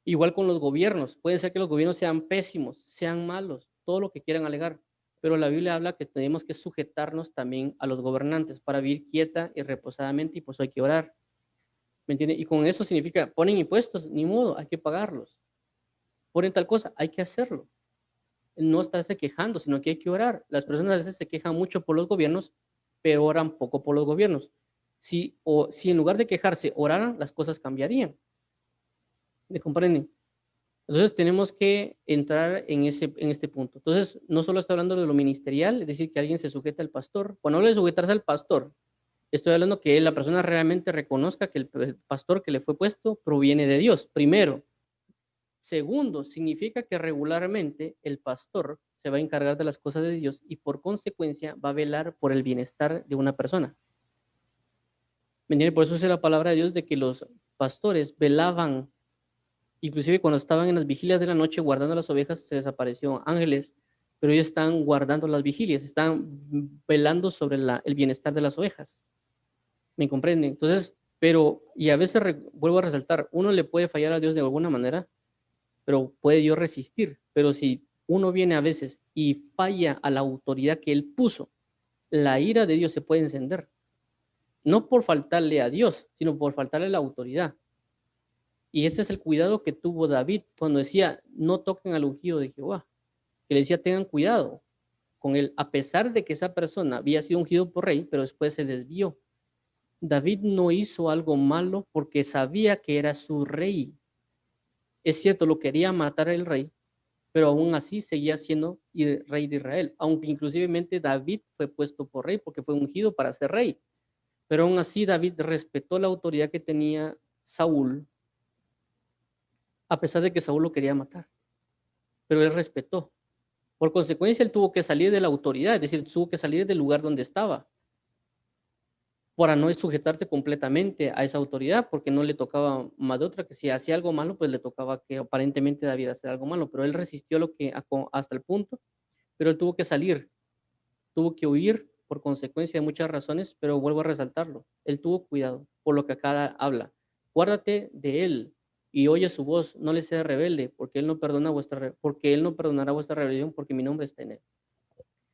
Igual con los gobiernos, puede ser que los gobiernos sean pésimos, sean malos, todo lo que quieran alegar, pero la Biblia habla que tenemos que sujetarnos también a los gobernantes para vivir quieta y reposadamente y pues hay que orar. ¿Me entiende? Y con eso significa, ponen impuestos, ni modo, hay que pagarlos. Ponen tal cosa, hay que hacerlo. No estarse quejando, sino que hay que orar. Las personas a veces se quejan mucho por los gobiernos, pero oran poco por los gobiernos. Si en lugar de quejarse oraran, las cosas cambiarían. ¿Me comprenden? Entonces tenemos que entrar en este punto. Entonces, no solo estoy hablando de lo ministerial, es decir, que alguien se sujeta al pastor. Cuando hablo de sujetarse al pastor, estoy hablando que la persona realmente reconozca que el pastor que le fue puesto proviene de Dios, primero. Segundo, significa que regularmente el pastor se va a encargar de las cosas de Dios y por consecuencia va a velar por el bienestar de una persona. ¿Me entiende? Por eso es la palabra de Dios de que los pastores velaban, inclusive cuando estaban en las vigilias de la noche guardando las ovejas, se desaparecieron ángeles, pero ellos están guardando las vigilias, están velando sobre el bienestar de las ovejas. ¿Me comprenden? Entonces, pero, y a veces vuelvo a resaltar, uno le puede fallar a Dios de alguna manera, pero puede Dios resistir. Pero si uno viene a veces y falla a la autoridad que Él puso, la ira de Dios se puede encender. No por faltarle a Dios, sino por faltarle a la autoridad. Y este es el cuidado que tuvo David cuando decía, no toquen al ungido de Jehová. Que le decía, tengan cuidado con él, a pesar de que esa persona había sido ungido por rey, pero después se desvió. David no hizo algo malo porque sabía que era su rey. Es cierto, lo quería matar el rey, pero aún así seguía siendo rey de Israel, aunque inclusivemente David fue puesto por rey porque fue ungido para ser rey. Pero aún así David respetó la autoridad que tenía Saúl, a pesar de que Saúl lo quería matar, pero él respetó. Por consecuencia, él tuvo que salir de la autoridad, es decir, tuvo que salir del lugar donde estaba, para no sujetarse completamente a esa autoridad, porque no le tocaba más de otra, que si hacía algo malo, pues le tocaba que aparentemente David hacer algo malo, pero él resistió lo que hasta el punto, pero él tuvo que salir, tuvo que huir por consecuencia de muchas razones, pero vuelvo a resaltarlo, él tuvo cuidado por lo que acá habla. Guárdate de él y oye su voz, no le seas rebelde, porque él no perdonará vuestra rebelión, porque mi nombre está en él.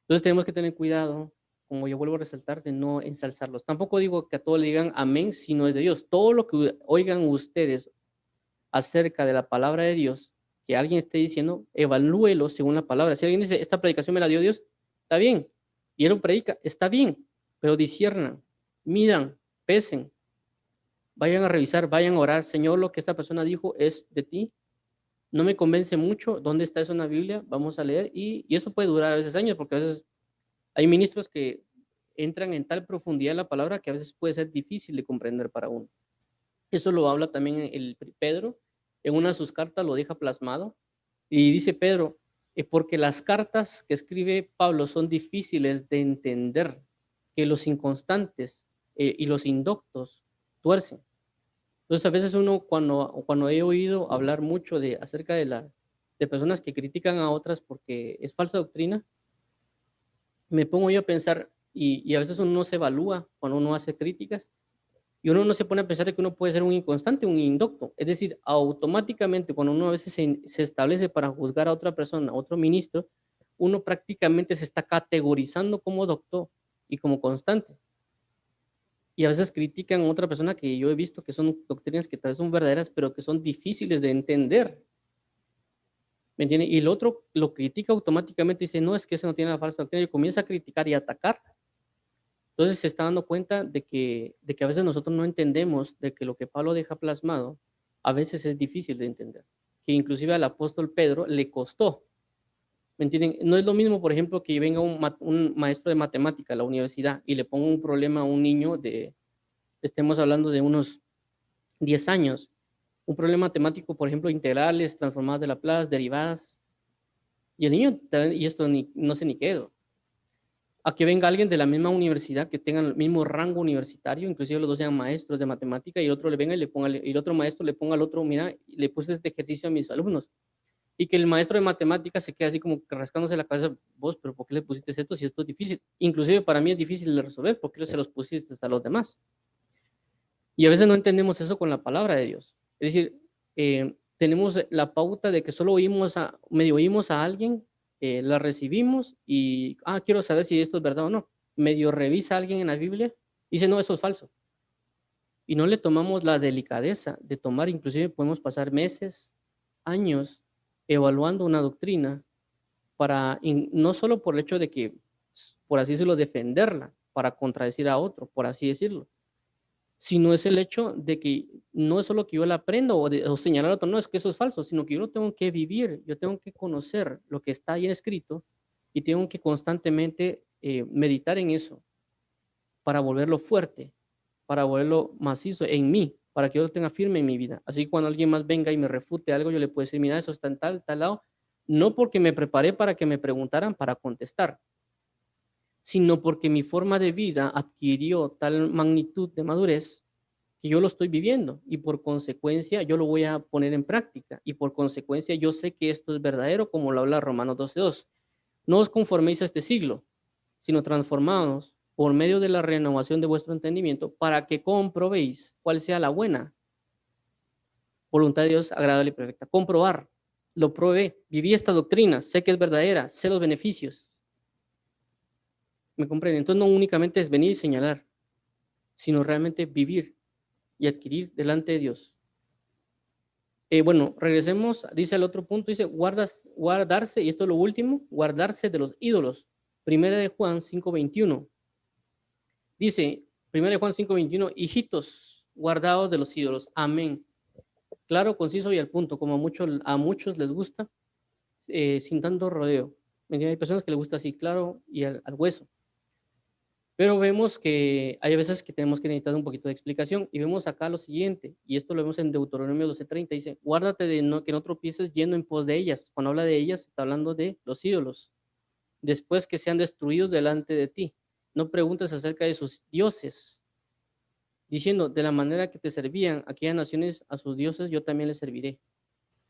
Entonces tenemos que tener cuidado, como yo vuelvo a resaltar, de no ensalzarlos. Tampoco digo que a todos le digan amén si no es de Dios. Todo lo que oigan ustedes acerca de la palabra de Dios, que alguien esté diciendo, evalúelo según la palabra. Si alguien dice, esta predicación me la dio Dios, está bien. Y él lo predica, está bien, pero disciernan, midan, pesen, vayan a revisar, vayan a orar. Señor, lo que esta persona dijo es de ti. No me convence mucho. ¿Dónde está eso en la Biblia? Vamos a leer. Y eso puede durar a veces años, porque a veces hay ministros que entran en tal profundidad en la palabra que a veces puede ser difícil de comprender para uno. Eso lo habla también el Pedro, en una de sus cartas lo deja plasmado y dice Pedro, porque las cartas que escribe Pablo son difíciles de entender, que los inconstantes y los indoctos tuercen. Entonces a veces uno cuando he oído hablar mucho acerca de personas que critican a otras porque es falsa doctrina, me pongo yo a pensar, y a veces uno no se evalúa cuando uno hace críticas, y uno no se pone a pensar de que uno puede ser un inconstante, un indocto. Es decir, automáticamente cuando uno a veces se establece para juzgar a otra persona, a otro ministro, uno prácticamente se está categorizando como doctor y como constante. Y a veces critican a otra persona que yo he visto que son doctrinas que tal vez son verdaderas, pero que son difíciles de entender. ¿Me entiende? Y el otro lo critica automáticamente y dice, no, es que ese no tiene la falsa doctrina, y comienza a criticar y a atacar. Entonces se está dando cuenta de que a veces nosotros no entendemos de que lo que Pablo deja plasmado a veces es difícil de entender, que inclusive al apóstol Pedro le costó. ¿Me entienden? No es lo mismo, por ejemplo, que venga un maestro de matemática a la universidad y le ponga un problema a un niño estemos hablando de unos 10 años, un problema matemático, por ejemplo, integrales, transformadas de Laplace, derivadas, y el niño, y esto no sé ni qué, a que venga alguien de la misma universidad, que tengan el mismo rango universitario, inclusive los dos sean maestros de matemática, y el otro le venga y el otro maestro le ponga al otro, mira, le puse este ejercicio a mis alumnos, y que el maestro de matemáticas se quede así como rascándose la cabeza, vos, pero ¿por qué le pusiste esto si esto es difícil? Inclusive para mí es difícil de resolver, ¿por qué se los pusiste a los demás? Y a veces no entendemos eso con la palabra de Dios. Es decir, tenemos la pauta de que solo medio oímos a alguien, la recibimos y, quiero saber si esto es verdad o no. Medio revisa a alguien en la Biblia y dice, no, eso es falso. Y no le tomamos la delicadeza de tomar, inclusive podemos pasar meses, años evaluando una doctrina no solo por el hecho de que, por así decirlo, defenderla, para contradecir a otro, por así decirlo, sino es el hecho de que no es solo que yo la aprenda o señalar a otro, no es que eso es falso, sino que yo lo tengo que vivir, yo tengo que conocer lo que está ahí escrito y tengo que constantemente meditar en eso para volverlo fuerte, para volverlo macizo en mí, para que yo lo tenga firme en mi vida. Así que cuando alguien más venga y me refute algo, yo le puedo decir, mira, eso está en tal lado, no porque me preparé para que me preguntaran para contestar, sino porque mi forma de vida adquirió tal magnitud de madurez que yo lo estoy viviendo y por consecuencia yo lo voy a poner en práctica y por consecuencia yo sé que esto es verdadero como lo habla Romanos 12:2. No os conforméis a este siglo, sino transformados por medio de la renovación de vuestro entendimiento para que comprobéis cuál sea la buena voluntad de Dios agradable y perfecta. Comprobar, lo probé, viví esta doctrina, sé que es verdadera, sé los beneficios. ¿Me comprenden? Entonces no únicamente es venir y señalar, sino realmente vivir y adquirir delante de Dios. Bueno, regresemos, dice el otro punto, dice guardarse, y esto es lo último, guardarse de los ídolos. Primera de Juan 5:21. Dice, primera de Juan 5:21, hijitos, guardados de los ídolos. Amén. Claro, conciso y al punto, como a muchos les gusta, sin tanto rodeo. Hay personas que les gusta así, claro, y al hueso. Pero vemos que hay veces que tenemos que necesitar un poquito de explicación y vemos acá lo siguiente, y esto lo vemos en Deuteronomio 12:30, dice, guárdate de que no tropieces yendo en pos de ellas. Cuando habla de ellas, está hablando de los ídolos. Después que sean destruidos delante de ti. No preguntes acerca de sus dioses, diciendo, de la manera que te servían aquellas naciones a sus dioses, yo también les serviré.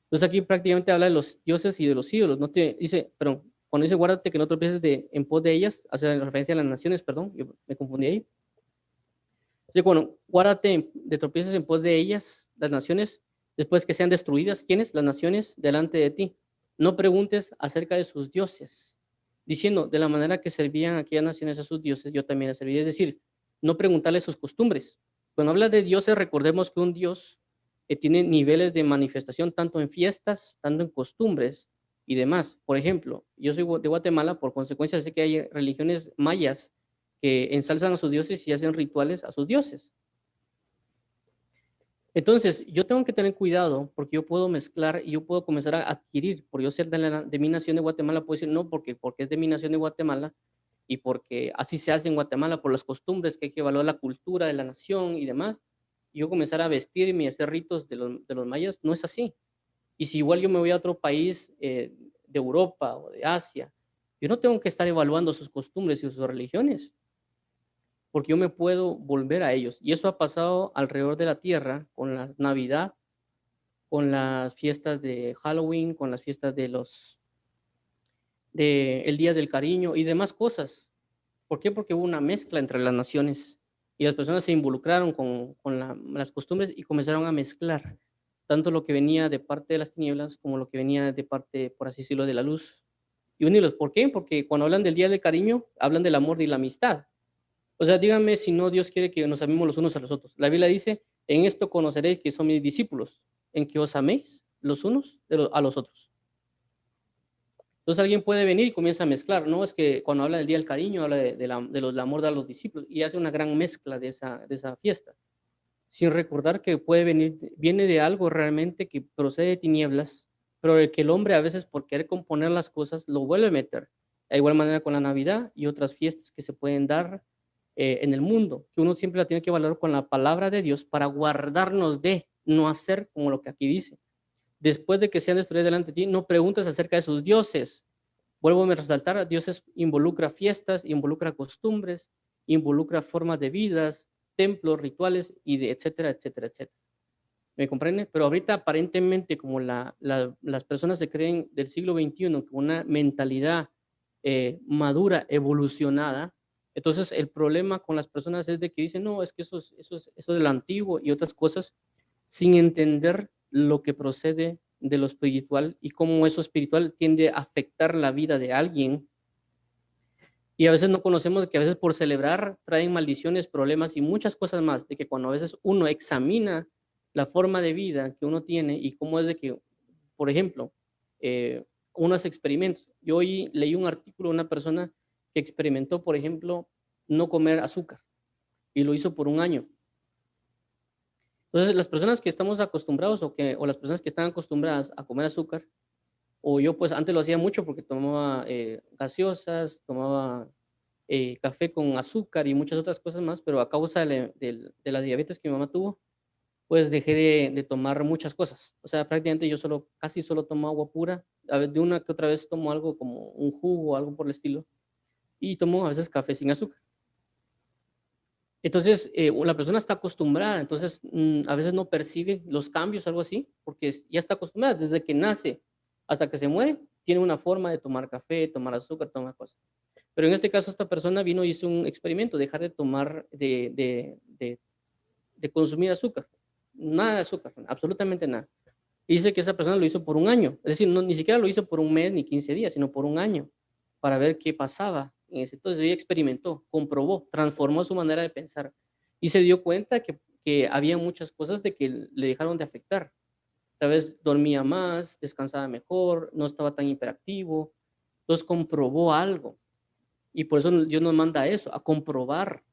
Entonces aquí prácticamente habla de los dioses y de los ídolos. No te dice, perdón, cuando dice guárdate que no tropieces en pos de ellas, hace referencia a las naciones, perdón, yo me confundí ahí. Entonces, bueno, guárdate de tropieces en pos de ellas, las naciones, después que sean destruidas. ¿Quiénes? Las naciones delante de ti. No preguntes acerca de sus dioses, diciendo, de la manera que servían aquellas naciones a sus dioses, yo también les serviré. Es decir, no preguntarles sus costumbres. Cuando habla de dioses, recordemos que un dios tiene niveles de manifestación tanto en fiestas, tanto en costumbres y demás. Por ejemplo, yo soy de Guatemala, por consecuencia sé que hay religiones mayas que ensalzan a sus dioses y hacen rituales a sus dioses. Entonces, yo tengo que tener cuidado porque yo puedo mezclar y yo puedo comenzar a adquirir, por yo ser de mi nación de Guatemala, puedo decir no porque es de mi nación de Guatemala y porque así se hace en Guatemala por las costumbres que hay que evaluar la cultura de la nación y demás. Y yo comenzar a vestirme y hacer ritos de los mayas, no es así. Y si igual yo me voy a otro país de Europa o de Asia, yo no tengo que estar evaluando sus costumbres y sus religiones porque yo me puedo volver a ellos. Y eso ha pasado alrededor de la tierra con la Navidad, con las fiestas de Halloween, con las fiestas de el Día del Cariño y demás cosas. ¿Por qué? Porque hubo una mezcla entre las naciones y las personas se involucraron con las costumbres y comenzaron a mezclar tanto lo que venía de parte de las tinieblas como lo que venía de parte, por así decirlo, de la luz y unirlos. ¿Por qué? Porque cuando hablan del Día del Cariño, hablan del amor y la amistad. O sea, díganme si no Dios quiere que nos amemos los unos a los otros. La Biblia dice, en esto conoceréis que son mis discípulos, en que os améis los unos a los otros. Entonces alguien puede venir y comienza a mezclar, ¿no? Es que cuando habla del Día del Cariño, habla del amor de los discípulos y hace una gran mezcla de esa fiesta, sin recordar que viene de algo realmente que procede de tinieblas, pero el que el hombre a veces por querer componer las cosas lo vuelve a meter. De igual manera con la Navidad y otras fiestas que se pueden dar en el mundo, que uno siempre la tiene que valorar con la palabra de Dios para guardarnos de no hacer como lo que aquí dice. Después de que sean destruidos delante de ti, no preguntes acerca de sus dioses. Vuelvo a resaltar, dioses involucra fiestas, involucra costumbres, involucra formas de vidas, templos, rituales y de etcétera, etcétera, etcétera. ¿Me comprende? Pero ahorita aparentemente como las personas se creen del siglo XXI con una mentalidad madura, evolucionada, entonces el problema con las personas es de que dicen, no, es que eso es lo antiguo y otras cosas, sin entender lo que procede de lo espiritual y cómo eso espiritual tiende a afectar la vida de alguien. Y a veces no conocemos que a veces por celebrar traen maldiciones, problemas y muchas cosas más, de que cuando a veces uno examina la forma de vida que uno tiene y cómo es de que, por ejemplo, eh, unos experimentos. Yo hoy leí un artículo de una persona que experimentó, por ejemplo, no comer azúcar y lo hizo por un año. Entonces, las personas que estamos acostumbrados o las personas que están acostumbradas a comer azúcar, o yo pues antes lo hacía mucho porque tomaba gaseosas, tomaba café con azúcar y muchas otras cosas más, pero a causa de la diabetes que mi mamá tuvo, pues dejé de tomar muchas cosas. O sea, prácticamente yo casi solo tomo agua pura. A ver, de una que otra vez tomo algo como un jugo o algo por el estilo. Y tomo a veces café sin azúcar. Entonces, la persona está acostumbrada, entonces a veces no percibe los cambios, algo así, porque ya está acostumbrada desde que nace hasta que se muere, tiene una forma de tomar café, tomar azúcar, tomar cosas. Pero en este caso, esta persona vino y hizo un experimento, dejar de tomar, de consumir azúcar, nada de azúcar, absolutamente nada. Y dice que esa persona lo hizo por un año, es decir, no, ni siquiera lo hizo por un mes ni 15 días, sino por un año, para ver qué pasaba en ese. Entonces ella experimentó, comprobó, transformó su manera de pensar y se dio cuenta que había muchas cosas de que le dejaron de afectar. Tal vez dormía más, descansaba mejor, no estaba tan hiperactivo. Entonces comprobó algo y por eso Dios nos manda a eso, a comprobar.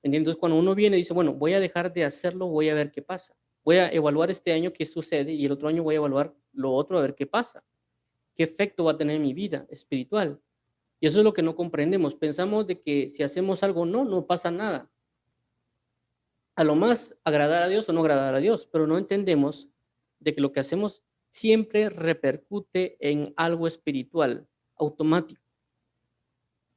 Entonces, cuando uno viene y dice, bueno, voy a dejar de hacerlo, voy a ver qué pasa. Voy a evaluar este año qué sucede y el otro año voy a evaluar lo otro a ver qué pasa. ¿Qué efecto va a tener en mi vida espiritual? Y eso es lo que no comprendemos. Pensamos de que si hacemos algo, no, no pasa nada. A lo más agradar a Dios o no agradar a Dios, pero no entendemos de que lo que hacemos siempre repercute en algo espiritual automático.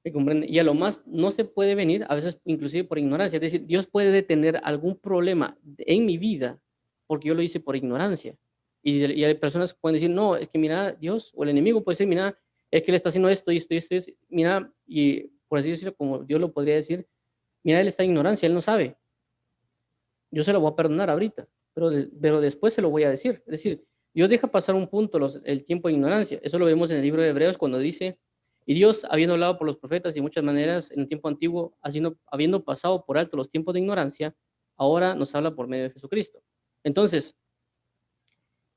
¿Me comprende? Y a lo más no se puede venir, a veces inclusive por ignorancia. Es decir, Dios puede detener algún problema en mi vida porque yo lo hice por ignorancia. Y hay personas que pueden decir, no, es que mira, Dios o el enemigo puede decir, mira, es que él está haciendo esto y esto y esto, y esto. Mira, y por así decirlo, como Dios lo podría decir, mira, él está en ignorancia, él no sabe. Yo se lo voy a perdonar ahorita, pero después se lo voy a decir. Es decir, Dios deja pasar un punto el tiempo de ignorancia. Eso lo vemos en el libro de Hebreos cuando dice, y Dios, habiendo hablado por los profetas y de muchas maneras en el tiempo antiguo, habiendo pasado por alto los tiempos de ignorancia, ahora nos habla por medio de Jesucristo. Entonces,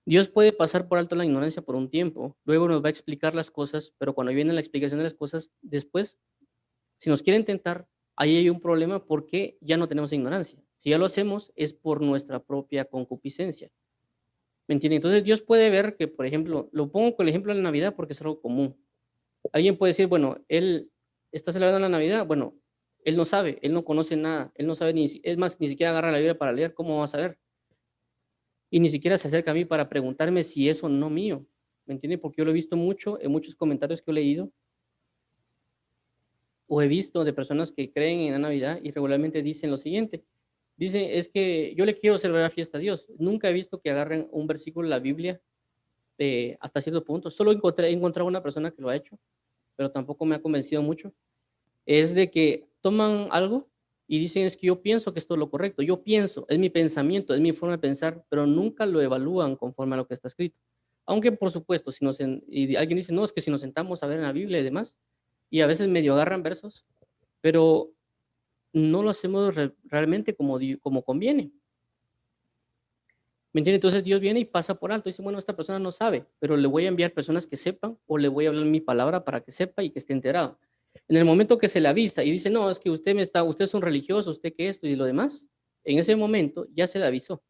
Dios puede pasar por alto la ignorancia por un tiempo, luego nos va a explicar las cosas, pero cuando viene la explicación de las cosas, después si nos quieren tentar, ahí hay un problema porque ya no tenemos ignorancia. Si ya lo hacemos es por nuestra propia concupiscencia. ¿Me entienden? Entonces Dios puede ver que, por ejemplo, lo pongo con el ejemplo de la Navidad porque es algo común. Alguien puede decir, bueno, él está celebrando la Navidad, bueno, él no sabe, él no conoce nada, él no sabe es más, ni siquiera agarra la Biblia para leer, ¿cómo va a saber? Y ni siquiera se acerca a mí para preguntarme si es o no mío. ¿Me entienden? Porque yo lo he visto mucho en muchos comentarios que he leído o he visto de personas que creen en la Navidad y regularmente dicen lo siguiente. Dicen, es que yo le quiero celebrar fiesta a Dios. Nunca he visto que agarren un versículo de la Biblia hasta cierto punto. Solo he encontrado una persona que lo ha hecho, pero tampoco me ha convencido mucho. Es de que toman algo y dicen, es que yo pienso que esto es lo correcto. Yo pienso, es mi pensamiento, es mi forma de pensar, pero nunca lo evalúan conforme a lo que está escrito. Aunque, por supuesto, y alguien dice, no, es que si nos sentamos a ver en la Biblia y demás, y a veces medio agarran versos, pero no lo hacemos realmente como conviene. ¿Me entiende? Entonces Dios viene y pasa por alto. Dice, bueno, esta persona no sabe, pero le voy a enviar personas que sepan o le voy a hablar mi palabra para que sepa y que esté enterado. En el momento que se le avisa y dice, no, es que usted es un religioso, usted que esto y lo demás, en ese momento ya se le avisó.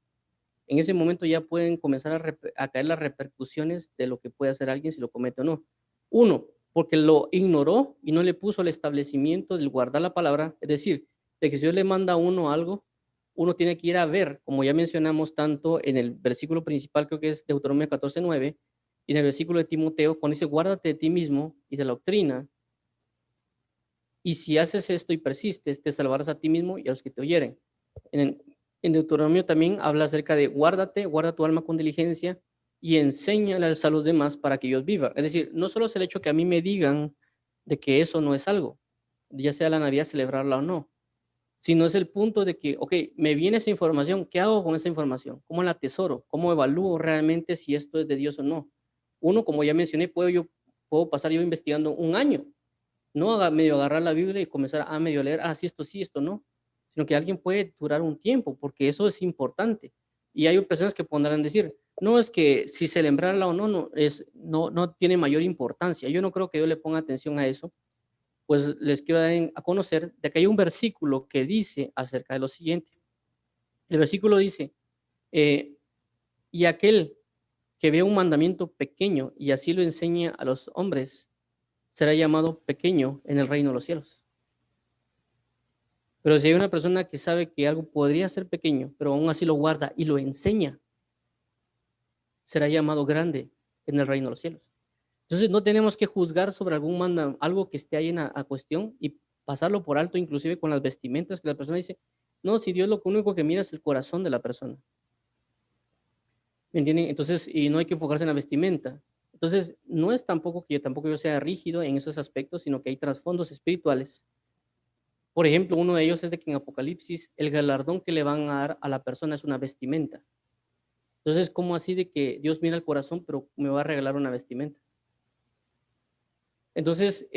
En ese momento ya pueden comenzar a caer las repercusiones de lo que puede hacer alguien si lo comete o no. Uno, porque lo ignoró y no le puso el establecimiento del guardar la palabra, es decir, de que si Dios le manda a uno algo, uno tiene que ir a ver, como ya mencionamos tanto en el versículo principal, creo que es Deuteronomio 14:9, y en el versículo de Timoteo, cuando dice, guárdate de ti mismo y de la doctrina, y si haces esto y persistes, te salvarás a ti mismo y a los que te oyeren. En, en Deuteronomio también habla acerca de guarda tu alma con diligencia y enséñale a los demás para que ellos vivan. Es decir, no solo es el hecho que a mí me digan de que eso no es algo, ya sea la Navidad celebrarla o no, sino es el punto de que, ok, me viene esa información, ¿qué hago con esa información? ¿Cómo la atesoro? ¿Cómo evalúo realmente si esto es de Dios o no? Uno, como ya mencioné, puedo pasar yo investigando un año, no medio agarrar la Biblia y comenzar a medio leer, sí, esto no, sino que alguien puede durar un tiempo, porque eso es importante. Y hay personas que podrán decir, no, es que si celebrarla o no, no tiene mayor importancia. Yo no creo que yo le ponga atención a eso, pues les quiero dar a conocer de que hay un versículo que dice acerca de lo siguiente. El versículo dice, eh, y aquel que ve un mandamiento pequeño y así lo enseña a los hombres, será llamado pequeño en el reino de los cielos. Pero si hay una persona que sabe que algo podría ser pequeño, pero aún así lo guarda y lo enseña, será llamado grande en el reino de los cielos. Entonces, no tenemos que juzgar sobre algo que esté ahí a cuestión y pasarlo por alto, inclusive con las vestimentas que la persona dice, no, si Dios lo único que mira es el corazón de la persona. ¿Me entienden? Entonces, y no hay que enfocarse en la vestimenta. Entonces, no es tampoco que tampoco yo sea rígido en esos aspectos, sino que hay trasfondos espirituales. Por ejemplo, uno de ellos es de que en Apocalipsis el galardón que le van a dar a la persona es una vestimenta. Entonces, ¿cómo así de que Dios mira el corazón, pero me va a regalar una vestimenta? Entonces,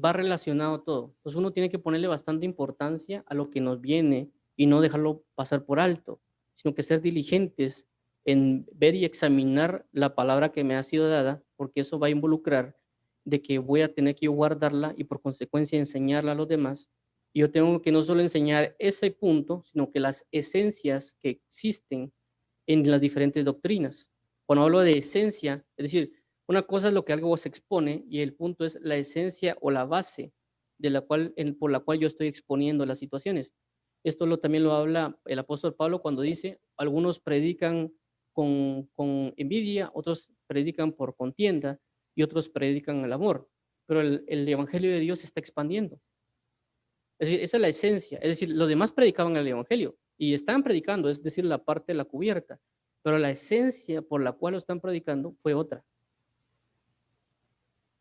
va relacionado todo. Entonces, uno tiene que ponerle bastante importancia a lo que nos viene y no dejarlo pasar por alto, sino que ser diligentes en ver y examinar la palabra que me ha sido dada, porque eso va a involucrar de que voy a tener que guardarla y por consecuencia enseñarla a los demás. Y yo tengo que no solo enseñar ese punto, sino que las esencias que existen en las diferentes doctrinas. Cuando hablo de esencia, es decir, una cosa es lo que algo se expone y el punto es la esencia o la base de por la cual yo estoy exponiendo las situaciones. Esto también lo habla el apóstol Pablo cuando dice, algunos predican con envidia, otros predican por contienda y otros predican el amor. Pero el evangelio de Dios se está expandiendo. Es decir, esa es la esencia. Es decir, los demás predicaban el evangelio y están predicando, es decir, la parte de la cubierta. Pero la esencia por la cual lo están predicando fue otra,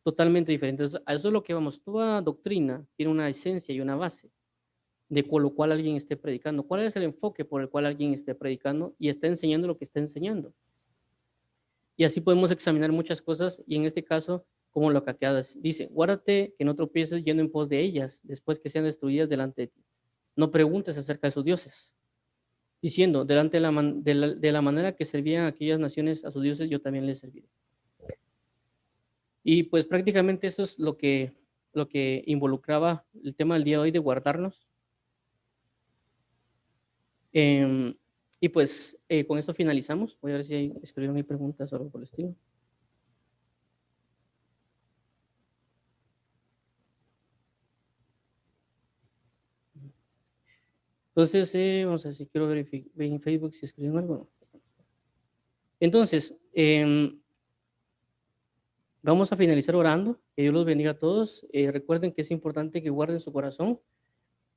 totalmente diferente. Entonces, a eso es lo que vamos. Toda doctrina tiene una esencia y una base de con lo cual alguien esté predicando. ¿Cuál es el enfoque por el cual alguien esté predicando y está enseñando lo que está enseñando? Y así podemos examinar muchas cosas y en este caso, como lo que acá dice, guárdate que no tropieces yendo en pos de ellas después que sean destruidas delante de ti. No preguntes acerca de sus dioses, diciendo, delante de la manera que servían aquellas naciones a sus dioses, yo también les serviré. Y pues prácticamente eso es lo que involucraba el tema del día de hoy de guardarnos. Em, y pues con esto finalizamos. Voy a ver si escribieron ahí preguntas o algo por el estilo. Entonces, vamos a ver si quiero ver en Facebook si escribieron algo. Entonces, vamos a finalizar orando. Que Dios los bendiga a todos. Recuerden que es importante que guarden su corazón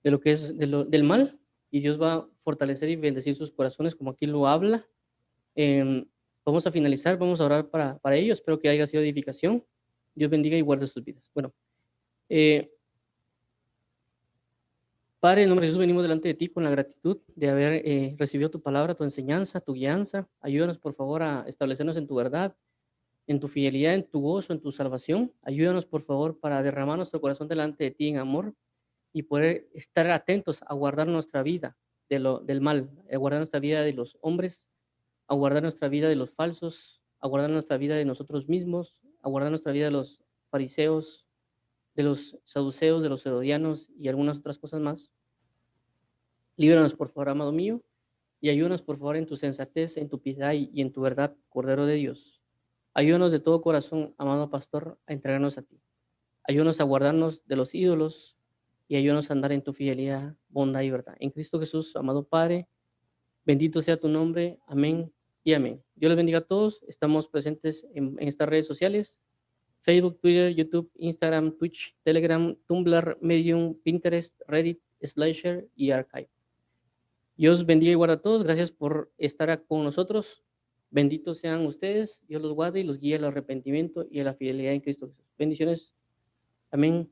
de lo que es del mal y Dios va a fortalecer y bendecir sus corazones como aquí lo habla. Em, Vamos a finalizar, vamos a orar para ellos. Espero que haya sido edificación. Dios bendiga y guarde sus vidas. Bueno, eh, Padre, en el nombre de Jesús venimos delante de ti con la gratitud de haber recibido tu palabra, tu enseñanza, tu guianza. Ayúdanos, por favor, a establecernos en tu verdad, en tu fidelidad, en tu gozo, en tu salvación. Ayúdanos, por favor, para derramar nuestro corazón delante de ti en amor y poder estar atentos a guardar nuestra vida del mal, a guardar nuestra vida de los hombres, a guardar nuestra vida de los falsos, a guardar nuestra vida de nosotros mismos, a guardar nuestra vida de los fariseos, de los saduceos, de los herodianos y algunas otras cosas más. Líbranos, por favor, amado mío, y ayúdanos, por favor, en tu sensatez, en tu piedad y en tu verdad, Cordero de Dios. Ayúdanos de todo corazón, amado pastor, a entregarnos a ti. Ayúdanos a guardarnos de los ídolos y ayúdanos a andar en tu fidelidad, bondad y verdad. En Cristo Jesús, amado Padre, bendito sea tu nombre. Amén y amén. Dios les bendiga a todos. Estamos presentes en estas redes sociales: Facebook, Twitter, YouTube, Instagram, Twitch, Telegram, Tumblr, Medium, Pinterest, Reddit, Slasher y Archive. Dios bendiga y guarda a todos. Gracias por estar con nosotros. Benditos sean ustedes. Dios los guarde y los guíe al arrepentimiento y a la fidelidad en Cristo Jesús. Bendiciones. Amén.